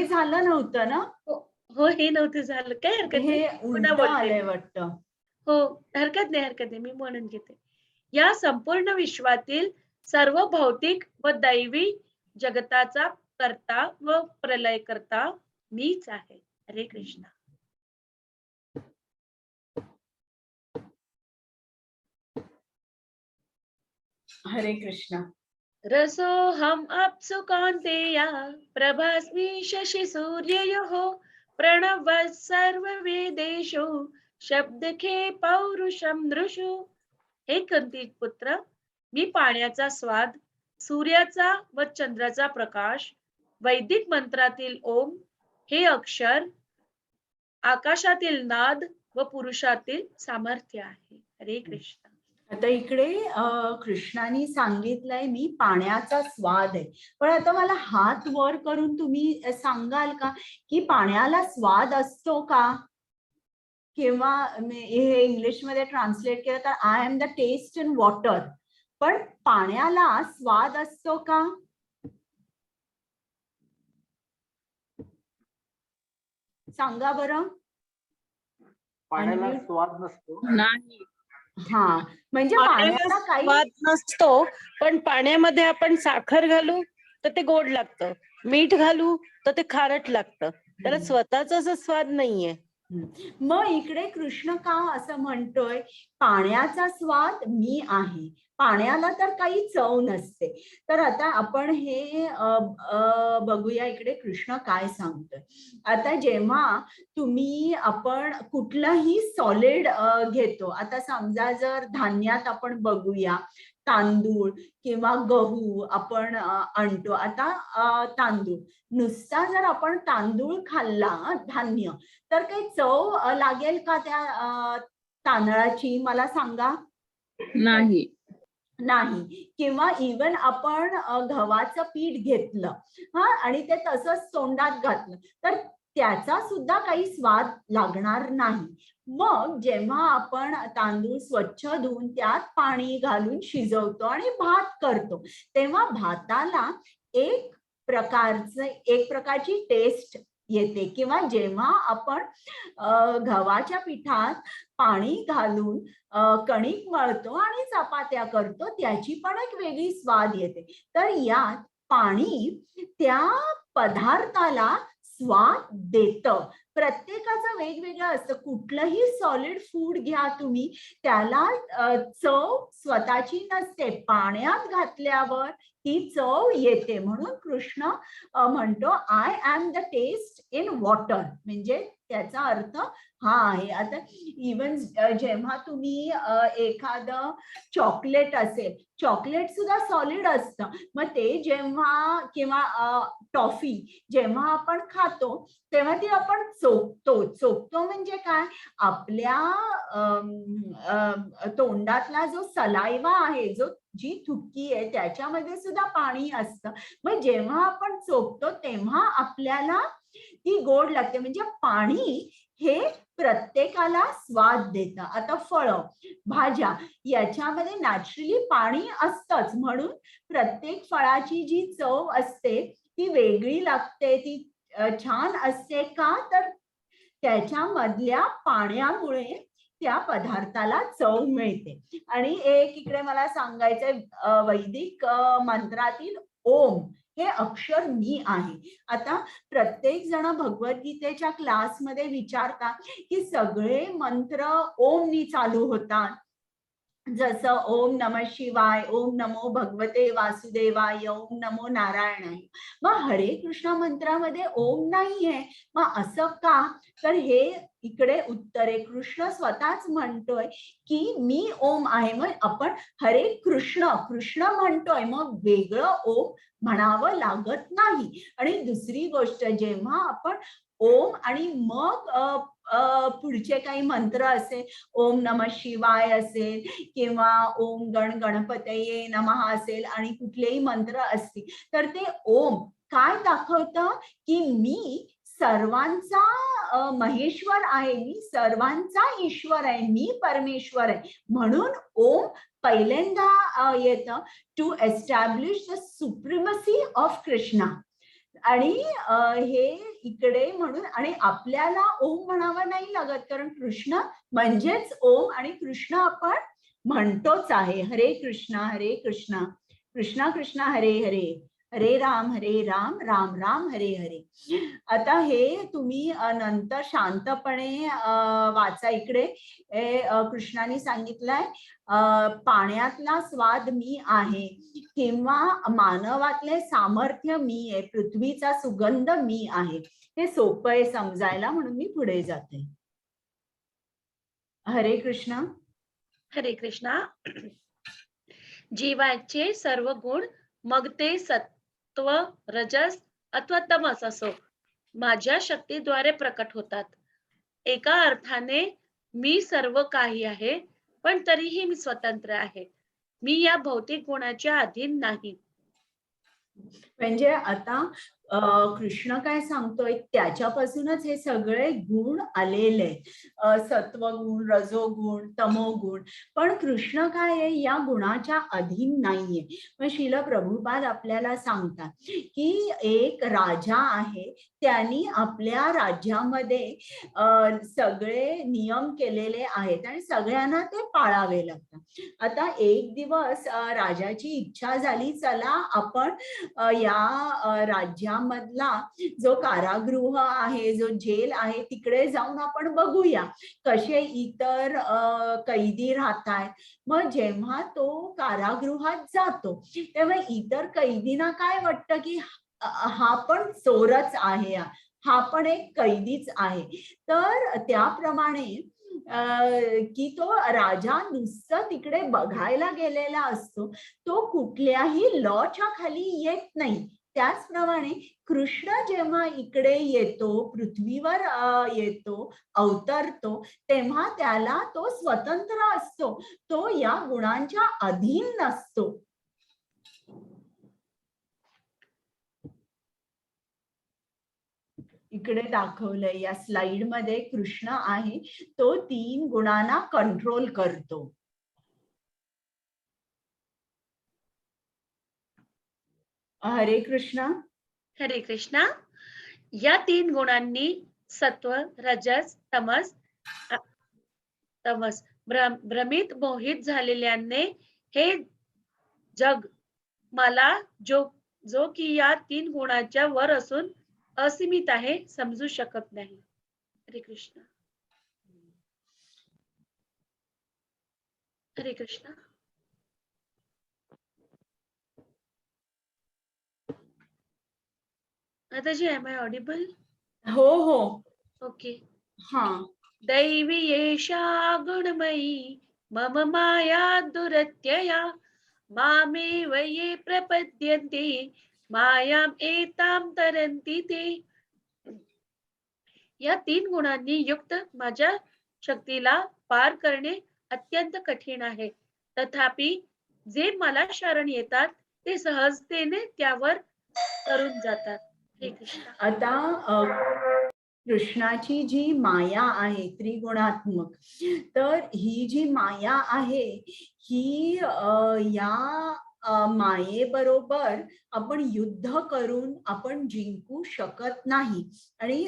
झालं नव्हतं ना. हो, हे नव्हतं झालं, काय हरकत नाही. हे उलट आलंय वाटतं. हो, हरकत नाही, मी म्हणून घेते. या संपूर्ण विश्वातील सर्व भौतिक व दैवी जगताचा कर्ता व प्रलयकर्ता मीच आहे. हरे कृष्ण. हरे कृष्ण. रसोऽहम् अप्सु कौन्तेय प्रभास्मि शशि सूर्ययोः प्रणवः सर्ववेदेषु शब्दखे पौरुषं नृषु. हे कुंती पुत्र, मी पाण्याचा स्वाद, सूर्याचा व चंद्राचा प्रकाश, वैदिक मंत्रातील ओम, हे अक्षर, आकाशातील नाद व पुरुषातील सामर्थ्य आहे. हरे कृष्ण. आता इकडे कृष्णाने सांगितलंय मी पाण्याचा स्वाद आहे, पण आता मला हात वर करून तुम्ही सांगाल का की पाण्याला स्वाद असतो का? किंवा हे इंग्लिश मध्ये ट्रान्सलेट केलं तर I am the taste in water, पण पाण्याला स्वाद असतो का? सांगा बरं. पाण्याला स्वाद नसतो. नाही, हा, म्हणजे पाण्याला काही स्वाद नसतो, पण पाण्यामध्ये आपण साखर घालू तर ते गोड लागतं, मीठ घालू तर ते खारट लागतं, त्याला स्वतःच असं स्वाद नाहीये. मग इकडे कृष्ण का असं म्हणतोय, पाण्याचा स्वाद मी आहे, पाण्याला तर काही चव नसते. तर आता आपण हे बघूया इकडे कृष्ण काय सांगतोय. आता जेव्हा आपण कुठलंही सॉलिड घेतो, आता समजा जर धान्यात आपण बघूया, तांदूळ किंवा गहू आपण आणतो. आता तांदूळ नुसता जर आपण तांदूळ खाल्ला धान्य, तर काही चव लागेल का त्या तांदळाची, मला सांगा. नाही. नाही. किंवा इवन आपण गव्हाचं पीठ घेतलं आणि ते तसंच तोंडात घातलं, तर त्याचा सुद्धा काही स्वाद लागणार नाही. मग जेव्हा आपण तांदूळ स्वच्छ धुवून त्यात पाणी घालून शिजवतो आणि भात करतो, तेव्हा भाताला एक प्रकारची टेस्ट येते. किंवा जेव्हा आपण गव्हाच्या पिठात पाणी घालून कणिक मळतो आणि चपात्या करतो, त्याची पण एक वेगळी स्वाद येते. तर यात पाणी त्या पदार्थाला स्वाद देतं. प्रत्येकाचं वेगवेगळं असतं. कुठलंही सॉलिड फूड घ्या तुम्ही, त्याला चव स्वतःची नसते, पाण्यात घातल्यावर ती चव येते. म्हणून कृष्ण म्हणतो, I am the taste in water, म्हणजे त्याचा अर्थ हा आहे. आता इवन जेव्हा तुम्ही एखादं चॉकलेट असेल, चॉकलेट सुद्धा सॉलिड असतं, मग ते जेव्हा किंवा टॉफी जेव्हा आपण खातो तेव्हा ती आपण चोखतो म्हणजे काय, आपल्या तोंडातला जो सलायवा आहे, जी थुकी आहे, त्याच्यामध्ये सुद्धा पाणी असतं. मग जेव्हा आपण चोखतो तेव्हा आपल्याला ती गोड लागते. म्हणजे पाणी हे प्रत्येकाला स्वाद देतं. आता फळं, भाज्या याच्यामध्ये नॅचरली पाणी असतंच, म्हणून प्रत्येक फळाची जी चव असते ती वेगळी लागते, ती छान असते. का तर त्याच्यामधल्या पाण्यामुळे त्या पदार्थाला चव मिळते. आणि एक इकडे मला सांगायचंय, वैदिक मंत्रातील ओम हे अक्षर मी आहे. आता प्रत्येक जण भगवद्गीतेच्या क्लासमध्ये विचारतात की सगळे मंत्र ओमनी चालू होतात, जसं ओम नमः शिवाय, ओम नमो भगवते वासुदेवाय, ओम नमो नारायणाय. मग हरे कृष्ण मंत्रामध्ये ओम नाहीये. मग असं का? तर हे इकडे उत्तर आहे. कृष्ण स्वतःच म्हणतोय की मी ओम आहे. मग आपण हरे कृष्ण म्हणतोय, मग वेगळं ओम म्हणावं लागत नाही. आणि दुसरी गोष्ट, जेव्हा आपण ओम आणि मग पुढचे काही मंत्र असेल, ओम नमः शिवाय असेल किंवा ओम गणपतये नमः असेल आणि कुठलेही मंत्र असतील, तर ते ओम काय दाखवतं की मी सर्वांचा महेश्वर आहे, मी सर्वांचा ईश्वर आहे, मी परमेश्वर आहे. म्हणून ओम पहिल्यांदा येतं to establish the supremacy of Krishna. आणि हे इकडे म्हणून, आणि आपल्याला ओम म्हणावं नाही लागत, कारण कृष्ण म्हणजेच ओम, आणि कृष्ण आपण म्हणतोच आहे. हरे कृष्णा कृष्णा कृष्णा हरे हरे, हरे राम राम राम हरे हरे. आता हे तुम्ही नंतर शांतपणे वाचा. इकडे कृष्णाने सांगितलंय पाण्यातला स्वाद मी आहे, किंवा मानवातले सामर्थ्य मी आहे, पृथ्वीचा सुगंध मी आहे. हे सोपं आहे समजायला, म्हणून मी पुढे जाते. हरे कृष्ण. हरे कृष्णा. जीवाचे सर्व गुण, मग ते सत्व, रजस अथवा तमस असो, माझ्या शक्तीद्वारे प्रकट होतात. एका अर्थाने मी सर्व काही आहे, पण तरीही मी स्वतंत्र आहे. मी या भौतिक गुणाच्या अधीन नाही. म्हणजे आता कृष्ण काय सांगतोय, त्याच्यापासूनच हे सगळे गुण आलेले आहेत, सत्वगुण, रजोगुण, तमोगुण. पण कृष्ण काय आहे, या गुणाच्या अधीन नाहीये. मग श्रील प्रभुपाद आपल्याला सांगतात की एक राजा आहे, त्यांनी आपल्या राज्यामध्ये सगळे नियम केलेले आहेत आणि सगळ्यांना ते पाळावे लागतात. आता एक दिवस राजाची इच्छा झाली, चला आपण या राज्यामध्ये त्यामधला जो कारागृह आहे, जो जेल आहे, तिकडे जाऊन आपण बघूया कसे इतर कैदी राहतात. मग जेव्हा तो कारागृहात जातो तेव्हा इतर कैदींना काय वाटतं की हा पण चोरच आहे, हा पण एक कैदीच आहे. तर त्याप्रमाणे की तो राजा नुसतं तिकडे बघायला गेलेला असतो, तो कुठल्याही लॉच्या खाली येत नाही. त्याचप्रमाणे कृष्ण जेव्हा इकडे येतो, पृथ्वीवर येतो, अवतरतो, तेव्हा त्याला तो स्वतंत्र असतो, तो या गुणांच्या अधीन नसतो. इकडे दाखवलंय या स्लाइड मध्ये कृष्ण आहे, तो 3 गुणांना कंट्रोल करतो. हरे कृष्णा. हरे कृष्णा. या 3 गुणांनी सत्व, रजस, तमस भ्रमित मोहित झालेल्यांनी हे जग मला जो की या 3 गुणांच्या वर असून असीमित आहे समजू शकत नाही. हरे कृष्ण. हरे कृष्ण. माताजी, am I audible? हो हो. ओके. हाँ. दैवी येषा गुणमयी मम माया दुरत्यया मामेव ये प्रपद्यन्ते मायाम एताम तरन्ति ते. या 3 गुणांनी युक्त माझ्या शक्तीला पार करणे अत्यंत कठीण आहे. तथापि जे मला शरण येतात ते सहजतेने त्यावर तरून जातात. हरे कृष्ण. आता कृष्णाची जी माया आहे त्रिगुणात्मक, तर ही जी माया आहे ही या मायेबरोबर आपण युद्ध करून आपण जिंकू शकत नाही. आणि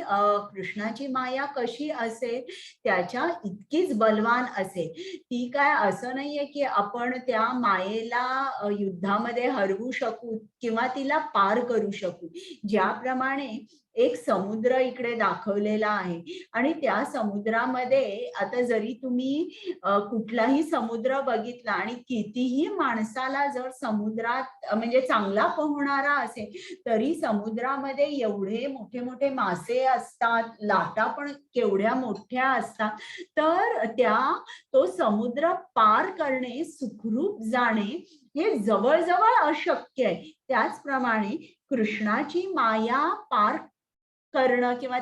कृष्णाची माया कशी असेल, त्याच्या इतकीच बलवान असेल. ती काय असं नाहीये की आपण त्या मायेला युद्धामध्ये हरवू शकू किंवा तिला पार करू शकू. ज्याप्रमाणे एक समुद्र इकडे दाखवलेला आहे आणि त्या समुद्रामध्ये आता जरी तुम्ही कुठलाही समुद्र बघितला आणि कितीही माणसाला जर समुद्रात म्हणजे चांगला पोहणारा असेल तरी समुद्रामध्ये एवढे मोठे मोठे मासे असतात, लाटा पण केवढ्या मोठ्या असतात. तर तो समुद्र पार करणे, सुखरूप जाणे हे जवळजवळ अशक्य आहे. त्याचप्रमाणे कृष्णाची माया पार करणं किंवा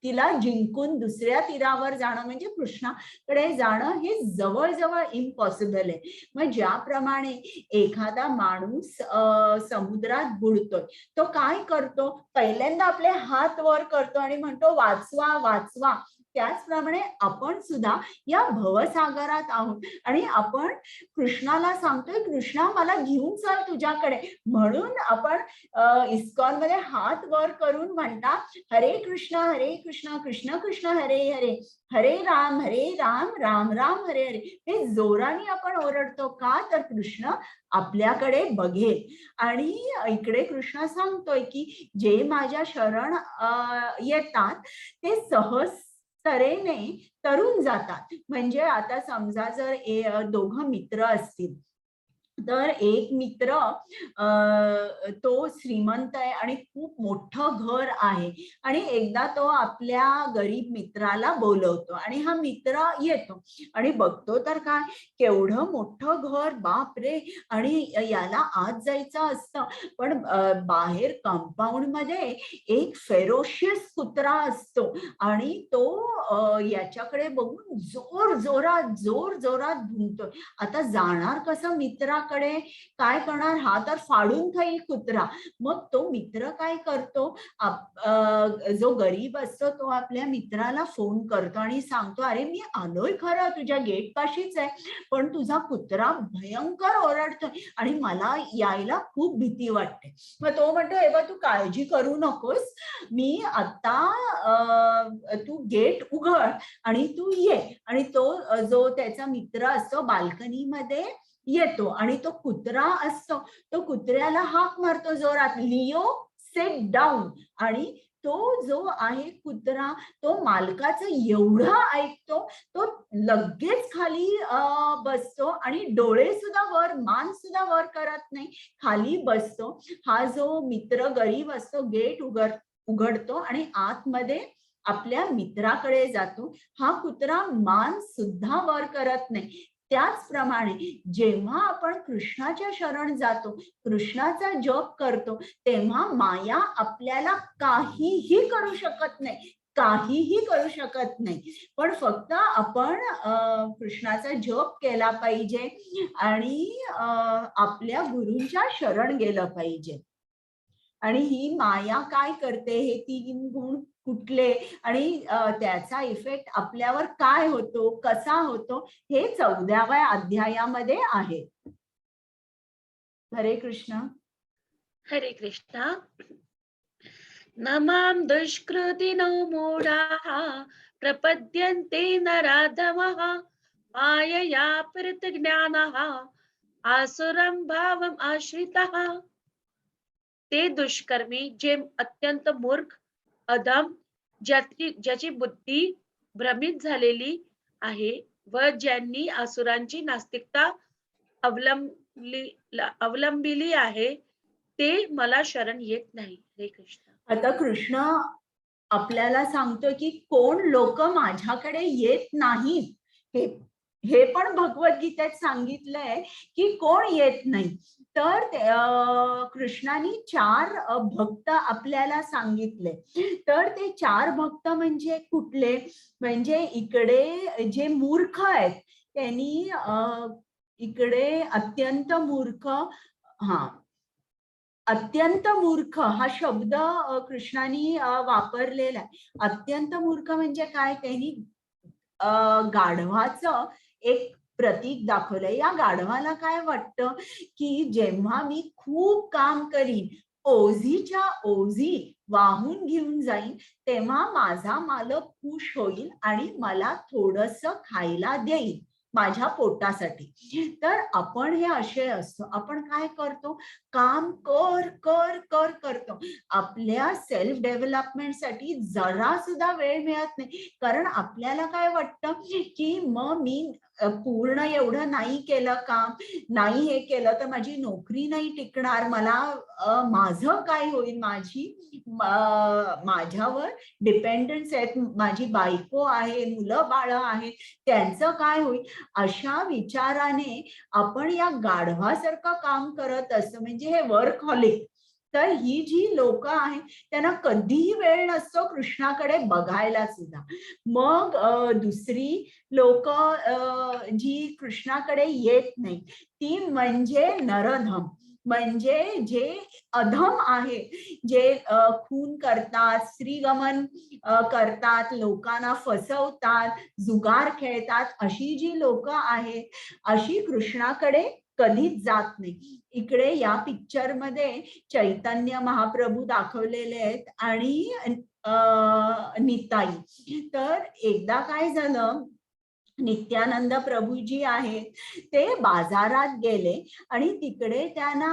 तिला जिंकून दुसऱ्या तीरावर जाणं म्हणजे कृष्णाकडे जाणं हे जवळजवळ इम्पॉसिबल आहे. मग ज्याप्रमाणे एखादा माणूस समुद्रात बुडतोय, तो काय करतो, पहिल्यांदा आपले हात वर करतो आणि म्हणतो वाचवा वाचवा. त्याचप्रमाणे आपण सुद्धा या भवसागरात आहोत आणि आपण कृष्णाला सांगतोय, कृष्णा मला घेऊन चल तुझ्याकडे. म्हणून आपण इस्कॉन मध्ये हात वर करून म्हणतात हरे कृष्ण कृष्ण कृष्ण हरे हरे, हरे राम राम राम हरे हरे. हे जोराने आपण ओरडतो का, तर कृष्ण आपल्याकडे बघेल. आणि इकडे कृष्ण सांगतोय की जे माझ्या शरण येतात ते सहज तऱ्हेने तरून जातात. म्हणजे आता समजा जर दोघं मित्र असतील तर एक मित्र तो श्रीमंत आहे आणि खूप मोठं घर आहे आणि एकदा तो आपल्या गरीब मित्राला बोलवतो आणि हा मित्र येतो आणि बघतो तर काय केवढं मोठं घर, बाप रे. आणि याला आत जायचं असतं पण बाहेर कंपाऊंड मध्ये एक फेरोशियस कुत्रा असतो आणि तो याच्याकडे बघून जोर जोरात भुंकतोय. आता जाणार कसं मित्राकडे, काय करणार, हा तर फाडून खाईल कुत्रा. मग तो मित्र काय करतो, जो गरीब असतो तो आपल्या मित्राला फोन करतो आणि सांगतो अरे मी आलोय खरं तुझ्या गेट पाशीच आहे, पण तुझा कुत्रा भयंकर ओरडतोय आणि मला यायला खूप भीती वाटते. मग तो म्हणतो हे बघ तू काळजी करू नकोस, मी आता तू गेट उघड आणि तू ये. आणि तो जो त्याचा मित्र असतो बाल्कनीमध्ये येतो आणि तो कुत्रा असतो, तो कुत्र्याला हाक मारतो जोरात, लिओ सिट डाऊन. आणि तो जो आहे कुत्रा तो मालकाचं एवढं ऐकतो, तो लगेच खाली बसतो आणि डोळे सुद्धा वर, मान सुद्धा वर करत नाही, खाली बसतो. हा जो मित्र गरीब असतो गेट उघडतो आणि आतमध्ये आपल्या मित्राकडे जातो. हा कुत्रा मान सुद्धा वर करत नाही. त्याचप्रमाणे जेव्हा आपण कृष्णाच्या शरण जातो, कृष्णाचा जप करतो, तेव्हा माया आपल्याला काहीही करू शकत नाही, काहीही करू शकत नाही. पण फक्त आपण कृष्णाचा जप केला पाहिजे आणि आपल्या गुरूंच्या शरण गेलं पाहिजे. आणि ही माया काय करते, हे 3 गुण कुठले आणि त्याचा इफेक्ट आपल्यावर काय होतो, कसा होतो, हे 14व्या अध्यायामध्ये आहे. हरे कृष्ण. हरे कृष्ण. नमाम दुष्कृतिनो मूढाः प्रपद्यन्ते नराधमः मायया परितज्ञानः आसुरं भावम् आश्रितः. ते दुष्कर्मी जे अत्यंत मूर्ख, अधम, ज्याची बुद्धी भ्रमित झालेली आहे व ज्यांनी असुरांची नास्तिकता अवलंबिली आहे, ते मला शरण येत नाही. हरे कृष्ण. आता कृष्ण आपल्याला सांगतो की कोण लोक माझ्याकडे येत नाहीत, हे पण भगवद्गीतेत सांगितलंय की कोण येत नाही. तर कृष्णाने 4 भक्त आपल्याला सांगितले. तर ते 4 भक्त म्हणजे कुठले, म्हणजे इकडे जे मूर्ख आहेत त्यांनी इकडे अत्यंत मूर्ख, अत्यंत मूर्ख हा शब्द कृष्णाने वापरलेला आहे. अत्यंत मूर्ख म्हणजे काय, त्यांनी गाढवाचं एक प्रतीक दाखवलंय. या गाढवाला काय वाटतं की जेव्हा मी खूप काम करीन, ओझीच्या ओझी वाहून घेऊन जाईन, तेव्हा माझा मालक खुश होईल आणि मला थोडंसं खायला देईल माझ्या पोटासाठी. तर आपण हे असे असतो, आपण काय करतो, काम कर कर कर करतो. आपल्या सेल्फ डेव्हलपमेंटसाठी जरा सुद्धा वेळ मिळत नाही. कारण आपल्याला काय वाटतं की मग मी पूर्ण एवढं नाही केलं काम, नाही हे केलं तर माझी नोकरी नाही टिकणार, मला माझं काय होईल, माझ्यावर डिपेंडन्स आहेत, माझी बायको आहे, मुलं बाळ आहेत, त्यांचं काय होईल. अशा विचाराने आपण या गाढवासारखं काम करत असतो, म्हणजे हे वर्कहॉलिक. तर ही जी लोक आहेत त्यांना कधीही वेळ नसतो कृष्णाकडे बघायला सुद्धा. मग दुसरी लोक जी कृष्णाकडे येत नाही ती म्हणजे नरधम, म्हणजे जे अधम आहे, जे खून करतात, स्त्रीगमन करतात, लोकांना फसवतात, जुगार खेळतात, अशी जी लोक आहेत अशी कृष्णाकडे कधीच जात नाही. इकडे या पिक्चर मध्ये चैतन्य महाप्रभू दाखवलेले आहेत आणि निताई. तर एकदा काय झालं, नित्यानंद प्रभूजी आहेत ते बाजारात गेले आणि तिकडे त्यांना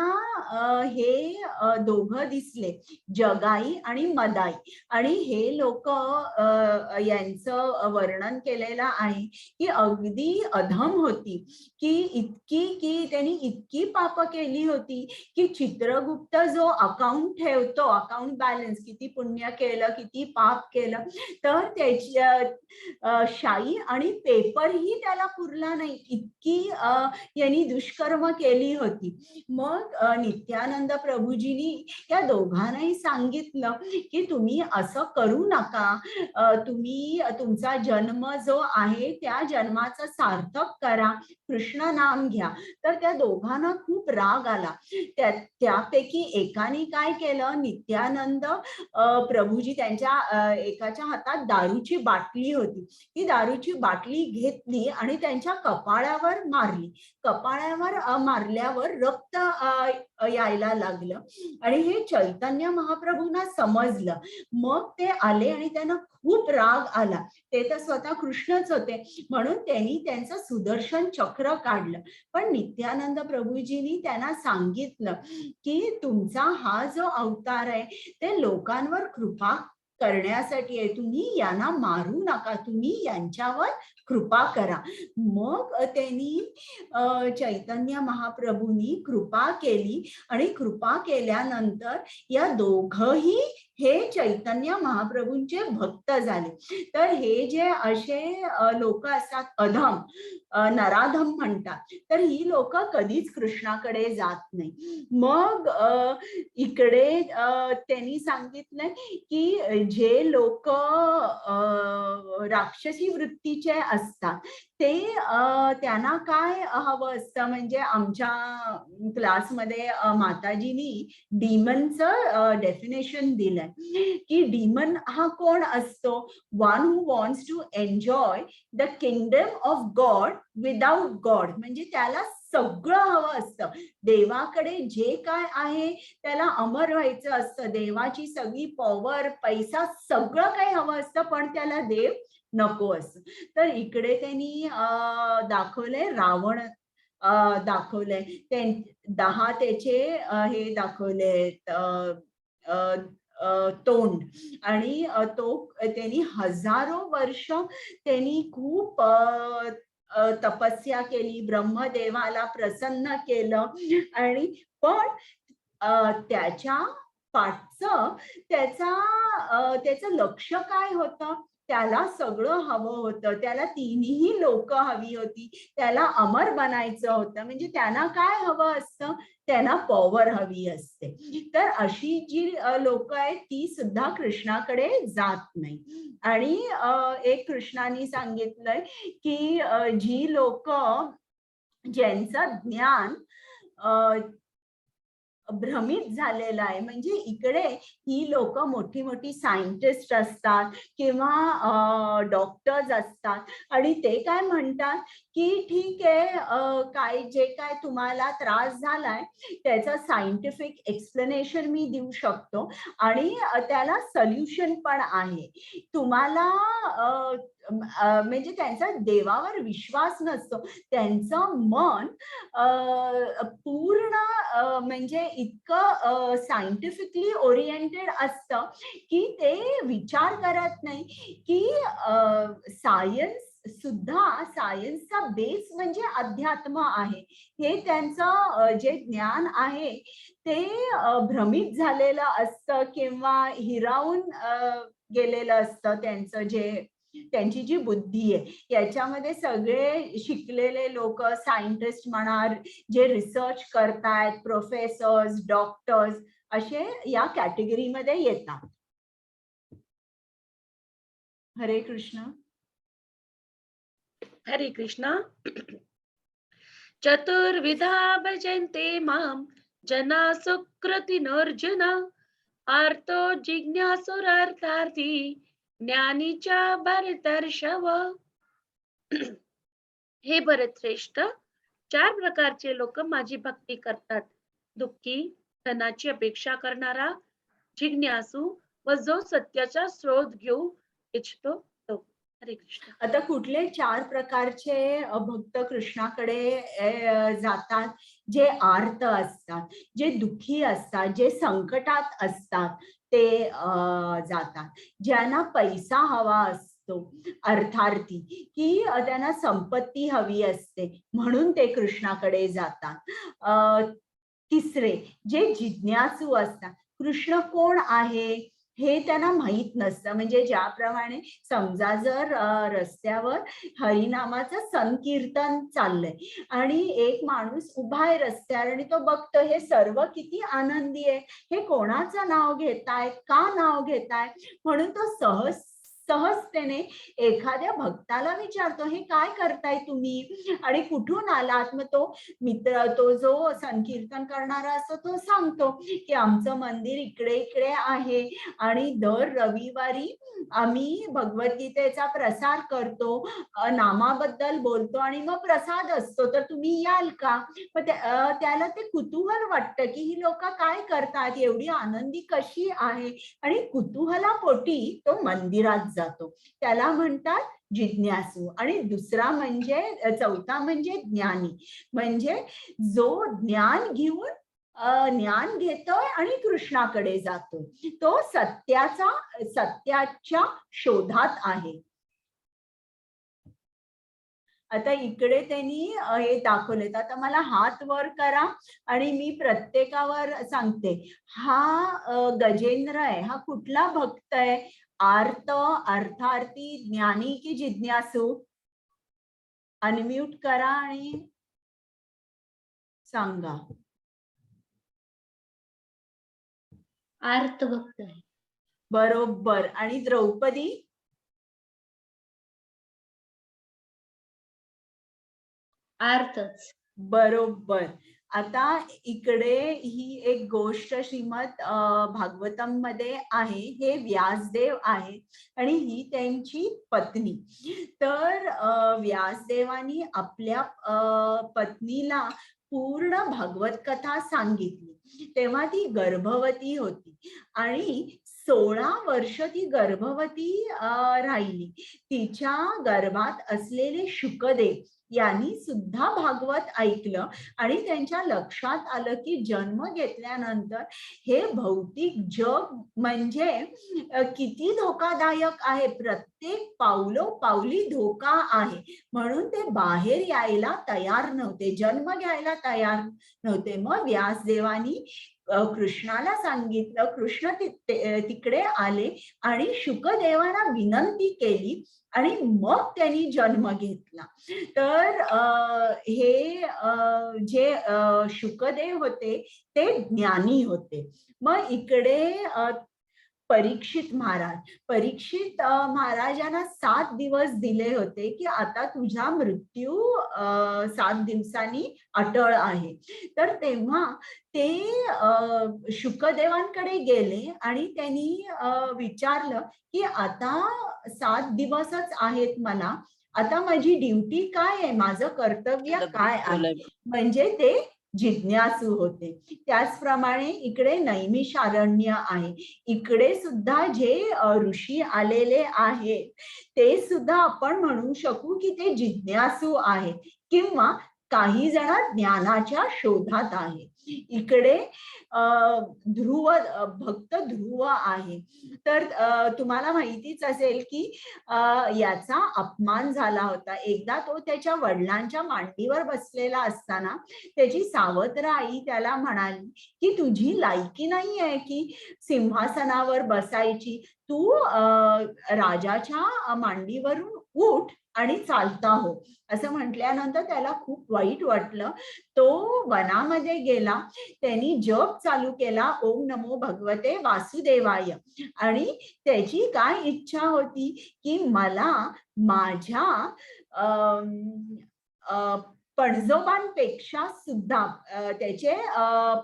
हे दोघं दिसले, जगाई आणि मदाई. आणि हे लोक यांचं वर्णन केलेलं आहे की अगदी अधम होती, की त्यांनी इतकी पाप केली होती की चित्रगुप्त जो अकाउंट ठेवतो, अकाउंट बॅलन्स, किती पुण्य केलं, किती पाप केलं, तर त्याच्या शाई आणि पेपर ही त्याला पुरला नाही, इतकी यांनी दुष्कर्म केली होती. मग नित्यानंद प्रभूजींनी त्या दोघांनाही सांगितलं की तुम्ही असं करू नका, तुम्ही तुमचा जन्म जो आहे त्या जन्माचं सार्थक करा, कृष्ण नाम घ्या. तर त्या दोघांना खूप राग आला. त्यापैकी एकाने काय केलं, नित्यानंद प्रभूजी त्यांच्या एकाच्या हातात दारूची बाटली होती, ती दारूची बाटली घेतली आणि त्यांच्या कपाळावर मारली. कपाळावर मारल्यावर रक्त यायला लागलं आणि हे चैतन्य महाप्रभूंना समजलं. मग ते आले आणि त्यांना खूप राग आला. ते तर स्वतः कृष्णच होते, म्हणून त्यांनी त्यांचं सुदर्शन चक्र काढलं. पण नित्यानंद प्रभूजींनी त्यांना सांगितलं की तुमचा हा जो अवतार आहे ते लोकांवर कृपा करण्यासाठी आहे, तुम्ही यांना मारू नका, तुम्ही यांच्यावर कृपा करा. मग त्यांनी चैतन्य महाप्रभूंनी कृपा केली आणि कृपा केल्यानंतर या दोघही हे चैतन्य महाप्रभूंचे भक्त झाले. तर हे जे असे लोक असतात, अधम नराधम म्हणतात, तर ही लोक कधीच कृष्णाकडे जात नाही. मग इकडे त्यांनी सांगितलंय की जे लोक राक्षसी वृत्तीचे असतात ते त्यांना काय हवं असतं, म्हणजे आमच्या क्लासमध्ये माताजीनी डीमनचं डेफिनेशन दिलंय की डीमन हा कोण असतो, one who wants to enjoy the kingdom of God without God. म्हणजे त्याला सगळं हवं असतं, देवाकडे जे काय आहे त्याला अमर व्हायचं असतं, देवाची सगळी पॉवर पैसा सगळं काही हवं असतं, पण त्याला देव नको असं. तर इकडे त्यांनी दाखवलंय रावण दाखवलंय, 10 त्याचे हे दाखवले तोंड आणि त्यांनी हजारो वर्ष त्यांनी खूप तपस्या केली, ब्रह्मदेवाला प्रसन्न केलं आणि पण त्याच्या पाठचं त्याचं लक्ष काय होतं, त्याला सगळं हवं होतं, त्याला तिन्ही लोक हवी होती, त्याला अमर बनायचं होतं. म्हणजे त्यांना काय हवं असतं, त्यांना पॉवर हवी असते. तर अशी जी लोक आहेत ती सुद्धा कृष्णाकडे जात नाही. आणि एक कृष्णाने सांगितलंय की जी लोक ज्यांचं ज्ञान भ्रमित झालेला आहे, म्हणजे इकडे ही लोक मोठी मोठी सायंटिस्ट असतात किंवा डॉक्टर्स असतात आणि ते काय म्हणतात की ठीक आहे, जे काय तुम्हाला त्रास झालाय त्याचं सायंटिफिक एक्सप्लेनेशन मी देऊ शकतो आणि त्याला सोल्युशन पण आहे. तुम्हाला म्हणजे त्यांचा देवावर विश्वास नसतो, त्यांचं मन पूर्ण म्हणजे इतकं सायंटिफिकली ओरिएंटेड असतं की ते विचार करत नाही की सायन्सचा बेस म्हणजे अध्यात्म आहे. हे त्यांचं जे ज्ञान आहे ते भ्रमित झालेलं असतं किंवा हिरावून गेलेलं असतं. त्यांची जी बुद्धी आहे याच्यामध्ये सगळे शिकलेले लोक, सायंटिस्ट म्हणा, जे रिसर्च करतायत, प्रोफेसर्स, डॉक्टर्स, असे या कॅटेगरीमध्ये येतात. हरे कृष्ण. हरे कृष्ण. चतुर्विधा भजन्ते माम जना सुकृतिनोर्जुन आर्तो जिज्ञासुरार्थार्थी ज्ञानीच्या भरतर्षभ. हे भरतश्रेष्ठ, 4 प्रकारचे लोक माझी भक्ती करतात, दुःखी, धनाची अपेक्षा करणारा, जिज्ञासू व जो सत्याचा शोध घेऊ इच्छितो तो. हरे कृष्ण. आता कुठले 4 प्रकारचे भक्त कृष्णाकडे जातात? जे आर्त असतात, जे दुःखी असतात, जे संकटात असतात ते जातात. ज्यांना पैसा हवा असतो, अर्थार्थी, की त्यांना संपत्ती हवी असते म्हणून ते कृष्णाकडे जातात. तिसरे जे जिज्ञासू असतात, कृष्ण कोण आहे हे त्यांना माहित नसतं. म्हणजे ज्याप्रमाणे समजा जर रस्त्यावर हरिनामाचं संकीर्तन चाललंय आणि एक माणूस उभा आहे रस्त्यावर आणि तो बघतो हे सर्व किती आनंदी आहे, हे कोणाचं नाव घेतायत, का नाव घेताय, म्हणून तो सहज सहजतेने एखाद्या भक्ताला विचारतो, हे काय करताय तुम्ही आणि कुठून आलात? मग तो मित्र, तो जो संकीर्तन करणारा असतो, तो सांगतो की आमचं मंदिर इकडे इकडे आहे आणि दर रविवारी आम्ही भगवद्गीतेचा प्रसार करतो, नामाबद्दल बोलतो आणि मग प्रसाद असतो, तर तुम्ही याल का? मग त्याला ते कुतूहल वाटतं की ही लोक काय करतात, एवढी आनंदी कशी आहे, आणि कुतूहलापोटी तो मंदिरात जातो. त्याला म्हणतात जिज्ञासू. आणि दुसरा म्हणजे, चौथा म्हणजे ज्ञानी, म्हणजे जो ज्ञान घेऊन ज्ञान घेतोय आणि कृष्णाकडे जातोय, तो सत्याच्या शोधात आहे. आता इकडे त्यांनी हे दाखवलेत. आता मला हात वर करा आणि मी प्रत्येकावर सांगते. हा गजेंद्र आहे, हा कुठला भक्त आहे? आर्त, अर्थार्थी, ज्ञानी की जिज्ञासू? अनम्यूट करा आणि सांगा. आर्त भक्त आहे. बरोबर. आणि द्रौपदी? आर्तच. बरोबर. आता इकडे ही एक गोष्ट श्रीमद भागवतम मध्ये आहे. हे व्यासदेव आहे आणि ही त्यांची पत्नी. तर व्यासदेवानी आपल्या पत्नीला पूर्ण भागवत कथा सांगितली. तेव्हा ती गर्भवती होती आणि 16 वर्ष ती गर्भवती राहिली. तिच्या गर्भात असलेले शुकदेव यांनी सुद्धा भागवत ऐकलं आणि त्यांच्या लक्षात आलं की जन्म घेतल्यानंतर हे भौतिक जग म्हणजे किती धोकादायक आहे. प्रत्येक पावली धोका आहे. म्हणून ते बाहेर यायला तयार नव्हते, जन्म घ्यायला तयार नव्हते. मग व्यासदेवानी कृष्णाला सांगितलं. कृष्ण तिकडे आले आणि शुकदेवांना विनंती केली आणि मग त्यांनी जन्म घेतला. तर हे जे शुकदेव होते ते ज्ञानी होते. मग इकडे परीक्षित महाराजांना 7 दिवस दिले होते की आता तुझा मृत्यू 7 दिवसांनी अटळ आहे. तर तेव्हा ते शुकदेवांकडे गेले आणि त्यांनी विचारलं की आता 7 दिवसच आहेत मला, आता माझी ड्युटी काय आहे, माझं कर्तव्य काय आहे? म्हणजे ते जिज्ञासू होते. त्याचप्रमाणे इकडे नैमिषारण्य आहे. इकडे सुद्धा जे ऋषी आलेले आहेत ते सुद्धा आपण म्हणू शकू की ते जिज्ञासू आहेत किंवा काही जण ज्ञानाच्या शोधात आहे. इकडे भक्त ध्रुव आहे. तर तुम्हाला माहितीच असेल की याचा अपमान झाला होता. एकदा तो त्याच्या वडिलांच्या मांडीवर बसलेला असताना त्याची सावत्र आई त्याला म्हणाली की तुझी लायकी नाही आहे की सिंहासनावर बसायची, तू राजाच्या मांडीवरून उठ आणि चालता हो. असं म्हटल्यानंतर त्याला खूप वाईट वाटलं. तो वनामध्ये गेला. त्यांनी जप चालू केला, ओम नमो भगवते वासुदेवाय. आणि त्याची काय इच्छा होती की मला माझ्या पणजोबांपेक्षा सुद्धा, त्याचे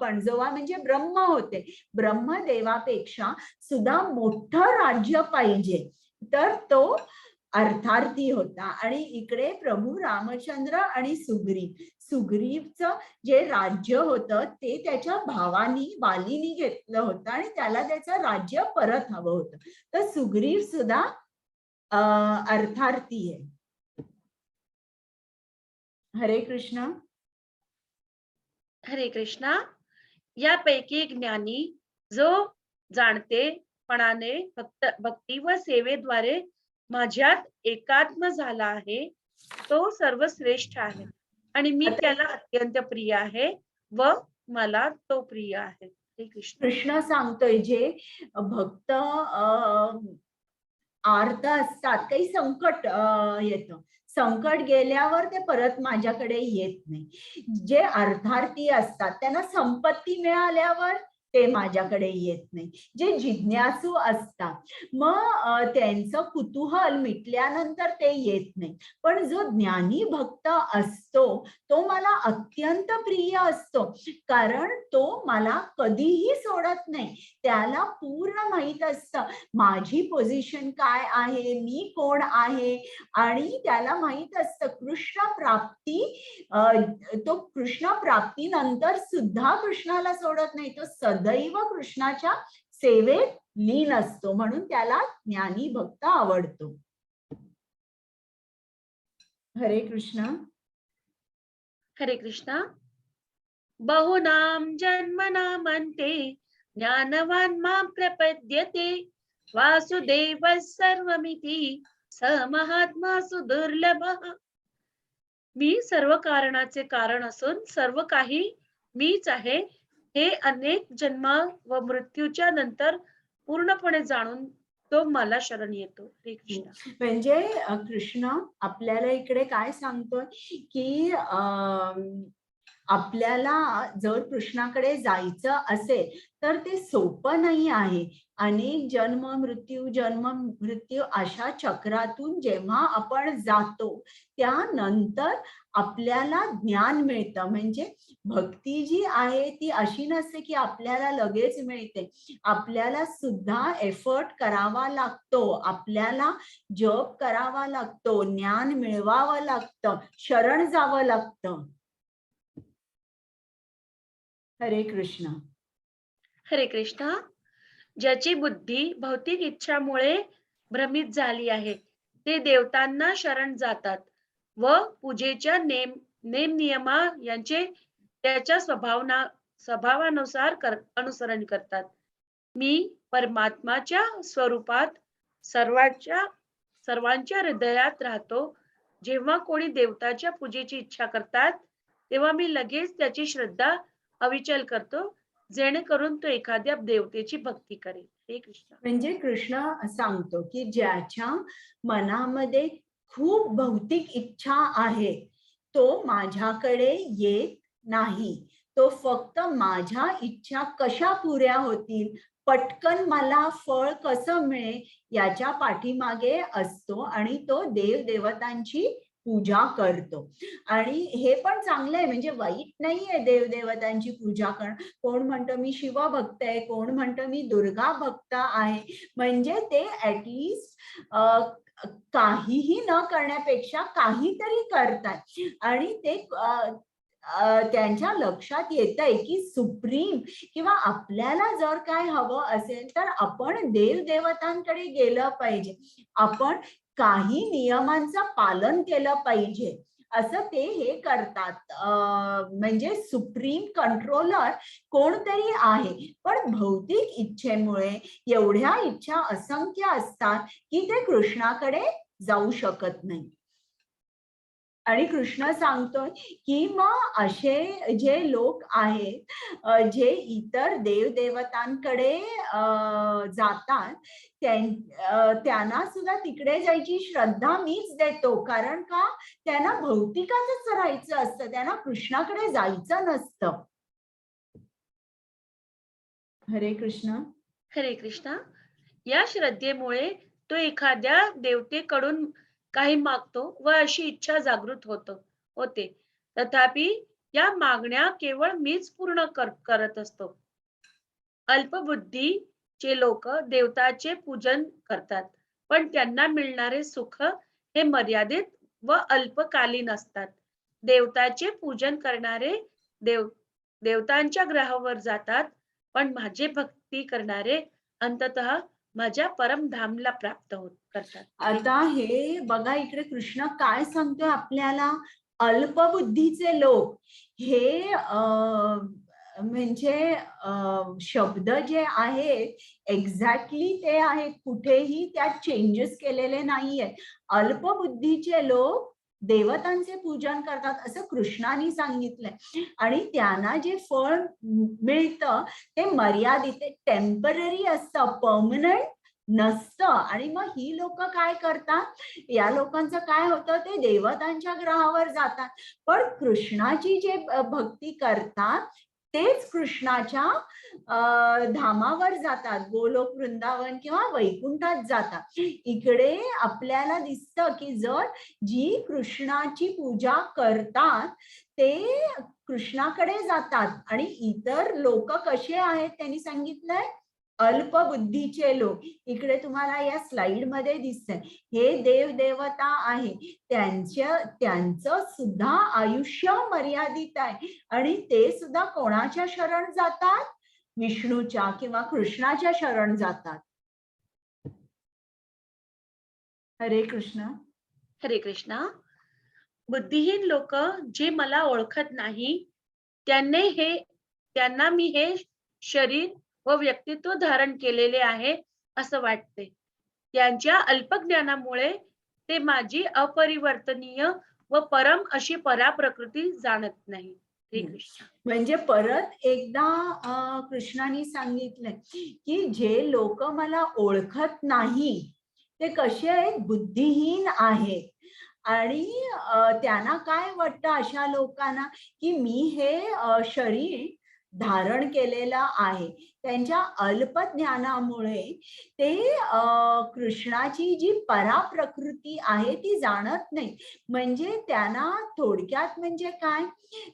पणजोबा म्हणजे ब्रह्म होते, ब्रह्मदेवापेक्षा सुद्धा मोठं राज्य पाहिजे. तर तो अर्थार्थी होता. आणि इकडे प्रभू रामचंद्र आणि सुग्रीवचं जे राज्य होतं ते त्याच्या भावानी वालीनी घेतलं होतं आणि त्याला त्याचं राज्य परत हवं होतं. तर सुग्रीव सुद्धा अर्थार्थी आहे. हरे कृष्ण. हरे कृष्णा. यापैकी एक ज्ञानी जो जाणतेपणाने भक्ती व सेवेद्वारे माझ्यात एकात्म झाला आहे तो सर्वश्रेष्ठ आहे आणि मी त्याला अत्यंत प्रिय आहे व मला तो प्रिय आहे. हरे कृष्ण. कृष्ण सांगतोय जे भक्त आर्त असतात, काही संकट येतं, संकट गेल्यावर ते परत माझ्याकडे येत नाही. जे अर्थार्थी असतात त्यांना संपत्ती मिळाल्यावर ते माझ्याकडे येत नाही. जे जिज्ञासू असतात मग त्यांचं कुतूहल मिटल्यानंतर ते येत नाही. पण जो ज्ञानी भक्त असतो तो मला अत्यंत प्रिय असतो, कारण तो मला कधीही सोडत नाही. त्याला पूर्ण माहित असतं माझी पोझिशन काय आहे, मी कोण आहे, आणि त्याला माहित असतं कृष्ण प्राप्ती, तो कृष्ण प्राप्तीनंतर सुद्धा कृष्णाला सोडत नाही. तो सदैव कृष्णाच्या सेवेत लीन असतो, म्हणून त्याला ज्ञानी भक्त आवडतो. हरे कृष्ण. हरे कृष्णा. बहुनाम जन्मनामन्ते ज्ञानवान् मां प्रपद्यते वासुदेवः सर्वमिति स महात्मा सुदुर्लभः. मी सर्व कारणाचे कारण असून सर्व काही मीच आहे हे अनेक जन्म व मृत्यूच्या नंतर पूर्णपणे जाणून तो मला शरण येतो. हरे कृष्ण. म्हणजे कृष्ण आपल्याला इकडे काय सांगतोय की आपल्याला जर कृष्णाकडे जायचं असेल तर ते सोपं नाही आहे. अनेक जन्म मृत्यू अशा चक्रातून जेव्हा आपण जातो त्यानंतर आपल्याला ज्ञान मिळतं. म्हणजे भक्ती जी आहे ती अशी नसते की आपल्याला लगेच मिळते. आपल्याला सुद्धा एफर्ट करावा लागतो, आपल्याला जप करावा लागतो, ज्ञान मिळवावं लागतं, शरण जावं लागतं. हरे कृष्ण. हरे कृष्ण. ज्याची बुद्धी भौतिक इच्छामुळे भ्रमित झाली आहे ते देवतांना शरण जातात व पूजेच्या नेम नियमा यांचे त्याच्या स्वभावानुसार अनुसरण करतात. मी परमात्माच्या स्वरूपात सर्वांच्या हृदयात राहतो. जेव्हा कोणी देवताच्या पूजेची इच्छा करतात तेव्हा मी लगेच त्याची श्रद्धा अविचल करतो, जेणेकरून तो एखाद्या देवतेची भक्ती करेल. हे कृष्ण. म्हणजे कृष्ण सांगतो की ज्याच्या मनामध्ये खूप भौतिक इच्छा आहे तो माझ्याकडे येत नाही. तो फक्त माझ्या इच्छा कशा पुऱ्या होतील, पटकन मला फळ कसं मिळेल याच्या पाठीमागे असतो आणि तो देवदेवतांची पूजा करतो. आणि हे पण चांगलं आहे, म्हणजे वाईट नाहीये देवदेवतांची पूजा करणं. कोण म्हणतं मी शिवभक्त आहे, कोण म्हणतं मी दुर्गा भक्त आहे. म्हणजे ते ऍटलिस्ट काहीही न करण्यापेक्षा काहीतरी करतात आणि ते त्यांच्या लक्षात येतंय की सुप्रीम किंवा आपल्याला जर काय हवं असेल तर आपण देवदेवतांकडे गेलं पाहिजे, आपण काही नियमांचं पालन केलं पाहिजे असं ते हे करतात. म्हणजे सुप्रीम कंट्रोलर कोणतरी आहे, पण भौतिक इच्छेमुळे एवढ्या इच्छा असंख्य असतात की ते कृष्णाकडे जाऊ शकत नाही. आणि कृष्ण सांगतोय की मग असे जे लोक आहेत जे इतर देवदेवतांकडे जातात त्यांना सुद्धा तिकडे जायची श्रद्धा मीच देतो, कारण का त्यांना भौतिकातच राहायचं असतं, त्यांना कृष्णाकडे जायचं नसतं. हरे कृष्ण. हरे कृष्ण. या श्रद्धेमुळे तो एखाद्या देवतेकडून काही मागतो व अशी इच्छा जागृत होते. तथापि या मागण्या केवळ मीच पूर्ण करत असतो. अल्पबुद्धीचे लोक देवताचे पूजन करतात, पण त्यांना मिळणारे सुख हे मर्यादित व अल्पकालीन असतात. देवताचे पूजन करणारे देवतांच्या ग्रहावर जातात, पण माझे भक्ती करणारे अंततः माझ्या परमधामला प्राप्त करतात. आता हे बघा इकडे कृष्ण काय सांगतोय आपल्याला. अल्पबुद्धीचे लोक हे म्हणजे शब्द जे आहेत एक्झॅक्टली ते आहेत, कुठेही त्यात चेंजेस केलेले नाहीये. अल्पबुद्धीचे लोक देवतांचे पूजन करतात असं कृष्णाने सांगितलंय आणि त्यांना जे फळ मिळतं ते मर्यादित टेम्पररी असतं, परमनंट नसतं. आणि मग ही लोक काय करतात, या लोकांचं काय होतं, ते देवतांच्या ग्रहावर जातात, पण कृष्णाची जे भक्ती करतात तेच कृष्णाच्या धामावर जातात, गोलोक वृंदावन किंवा वैकुंठात जातात. इकडे आपल्याला दिसतं की जर जी कृष्णाची पूजा करतात ते कृष्णाकडे जातात. आणि इतर लोक कसे आहेत त्यांनी सांगितलंय, अल्पबुद्धीचे लोक. इकडे तुम्हाला या स्लाइड मध्ये दिसतंय हे देव देवता आहे, त्यांचं सुद्धा आयुष्य मर्यादित आहे आणि ते सुद्धा कोणाच्या शरण जातात, विष्णूच्या किंवा कृष्णाच्या शरण जातात. हरे कृष्ण. हरे कृष्णा. बुद्धिहीन लोक जे मला ओळखत नाही त्यांना मी हे शरीर व व्यक्तित्व धारण केलेले आहे असं वाटते. त्यांच्या अल्पज्ञानामुळे ते माझी अपरिवर्तनीय व परम अशी पराप्रकृती जाणत नाही. हरे कृष्ण. म्हणजे परत एकदा कृष्णाने सांगितलंय की जे लोक मला ओळखत नाही ते कसे आहेत, बुद्धिहीन आहेत. आणि त्यांना काय वाटतं अशा लोकांना की मी हे शरीर धारण केलेलं आहे. त्यांच्या अल्पज्ञानामुळे ते कृष्णाची जी पराप्रकृती आहे ती जाणत नाही. म्हणजे त्यांना थोडक्यात म्हणजे काय,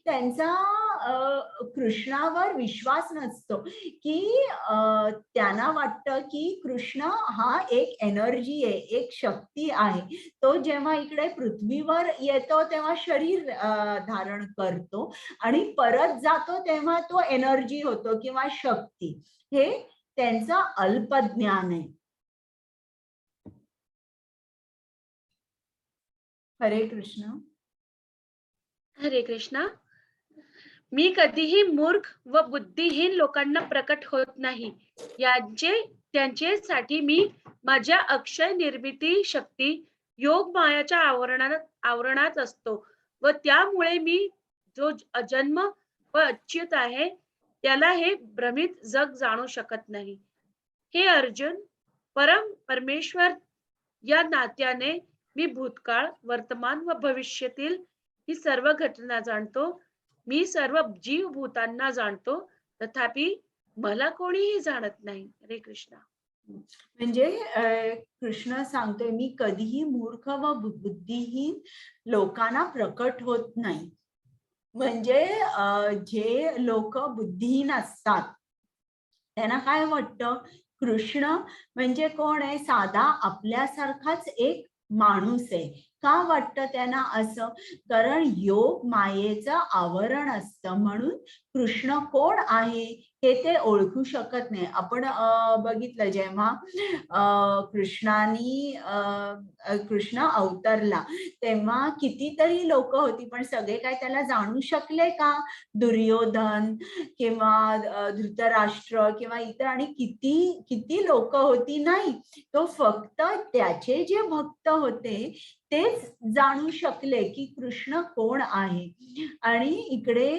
त्यांचा कृष्णावर विश्वास नसतो की त्यांना वाटतं की कृष्ण हा एक एनर्जी आहे, एक शक्ती आहे. तो जेव्हा इकडे पृथ्वीवर येतो तेव्हा शरीर धारण करतो आणि परत जातो तेव्हा तो एनर्जी होतो किंवा शक्ती. हे त्यांचं अल्पज्ञान आहे. हरे कृष्ण. हरे कृष्णा. मी कधीही मूर्ख व बुद्धिहीन लोकांना प्रकट होत नाही. त्यांच्यासाठी मी माझ्या अक्षय निर्मिती शक्ती योग मायाच्या आवरणात असतो व त्यामुळे मी जो अजन्म व अच्युत आहे त्याला हे भ्रमित जग जाणू शकत नाही. हे अर्जुन, परमेश्वर या नात्याने मी भूतकाळ, वर्तमान व भविष्यातील ही सर्व घटना जाणतो. मी सर्व जीवभूतांना जाणतो, तथापि मला कोणीही जाणत नाही. हरे कृष्ण. म्हणजे कृष्ण सांगतोय मी कधीही मूर्ख व बुद्धिहीन लोकांना प्रकट होत नाही. म्हणजे जे लोक बुद्धिहीन असतात त्यांना काय वाटतं, कृष्ण म्हणजे कोण आहे, साधा आपल्यासारखाच एक माणूस आहे. का वाटतं त्यांना असं, कारण योग मायेचं आवरण असतं म्हणून कृष्ण कोण आहे हे ते ओळखू शकत नाही. आपण बघितलं जेव्हा कृष्ण अवतरला तेव्हा कितीतरी लोक होती पण सगळे काय त्याला जाणू शकले का, दुर्योधन किंवा धृतराष्ट्र किंवा इतर आणि किती किती लोक होती, नाही. तो फक्त त्याचे जे भक्त होते तेच जाणू शकले की कृष्ण कोण आहे. आणि इकडे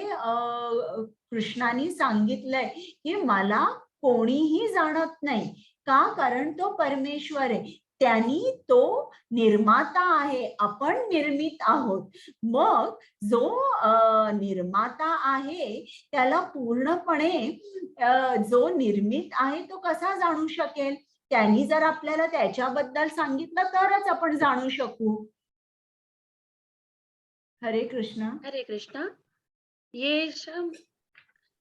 कृष्णाने सांगितलंय की मला कोणीही जाणत नाही. का, कारण तो परमेश्वर आहे. त्यांनी तो निर्माता आहे, आपण निर्मित आहोत. मग जो निर्माता आहे त्याला पूर्णपणे जो निर्मित आहे तो कसा जाणू शकेल, त्यांनी जर आपल्याला त्याच्याबद्दल सांगितलं तरच आपण जाणू शकू. हरे कृष्ण. हरे कृष्ण.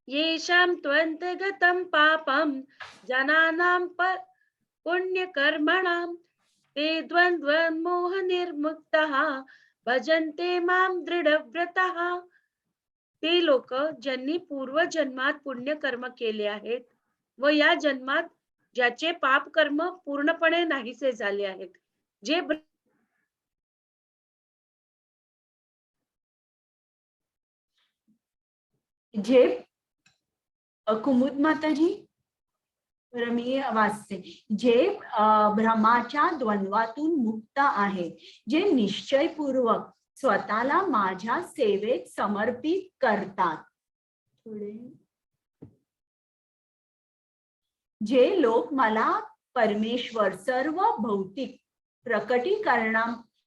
येषां त्वन्तगतं पापं जनानां पुण्यकर्मणां ते द्वन्द्वमोहनिर्मुक्तः भजन्ते मां दृढव्रतः. ते लोक ज्यांनी पूर्वजन्मात पुण्यकर्म केले आहेत व या जन्मात ज्याचे पाप कर्म पूर्णपणे नाहीसे झाले आहेत, जे कुमुद माताजी मी वाचते, जे भ्रमाच्या द्वंद्वातून मुक्त आहे, जे निश्चयपूर्वक स्वतःला माझ्या सेवेत समर्पित करतात. जे लोक मला परमेश्वर सर्व भौतिक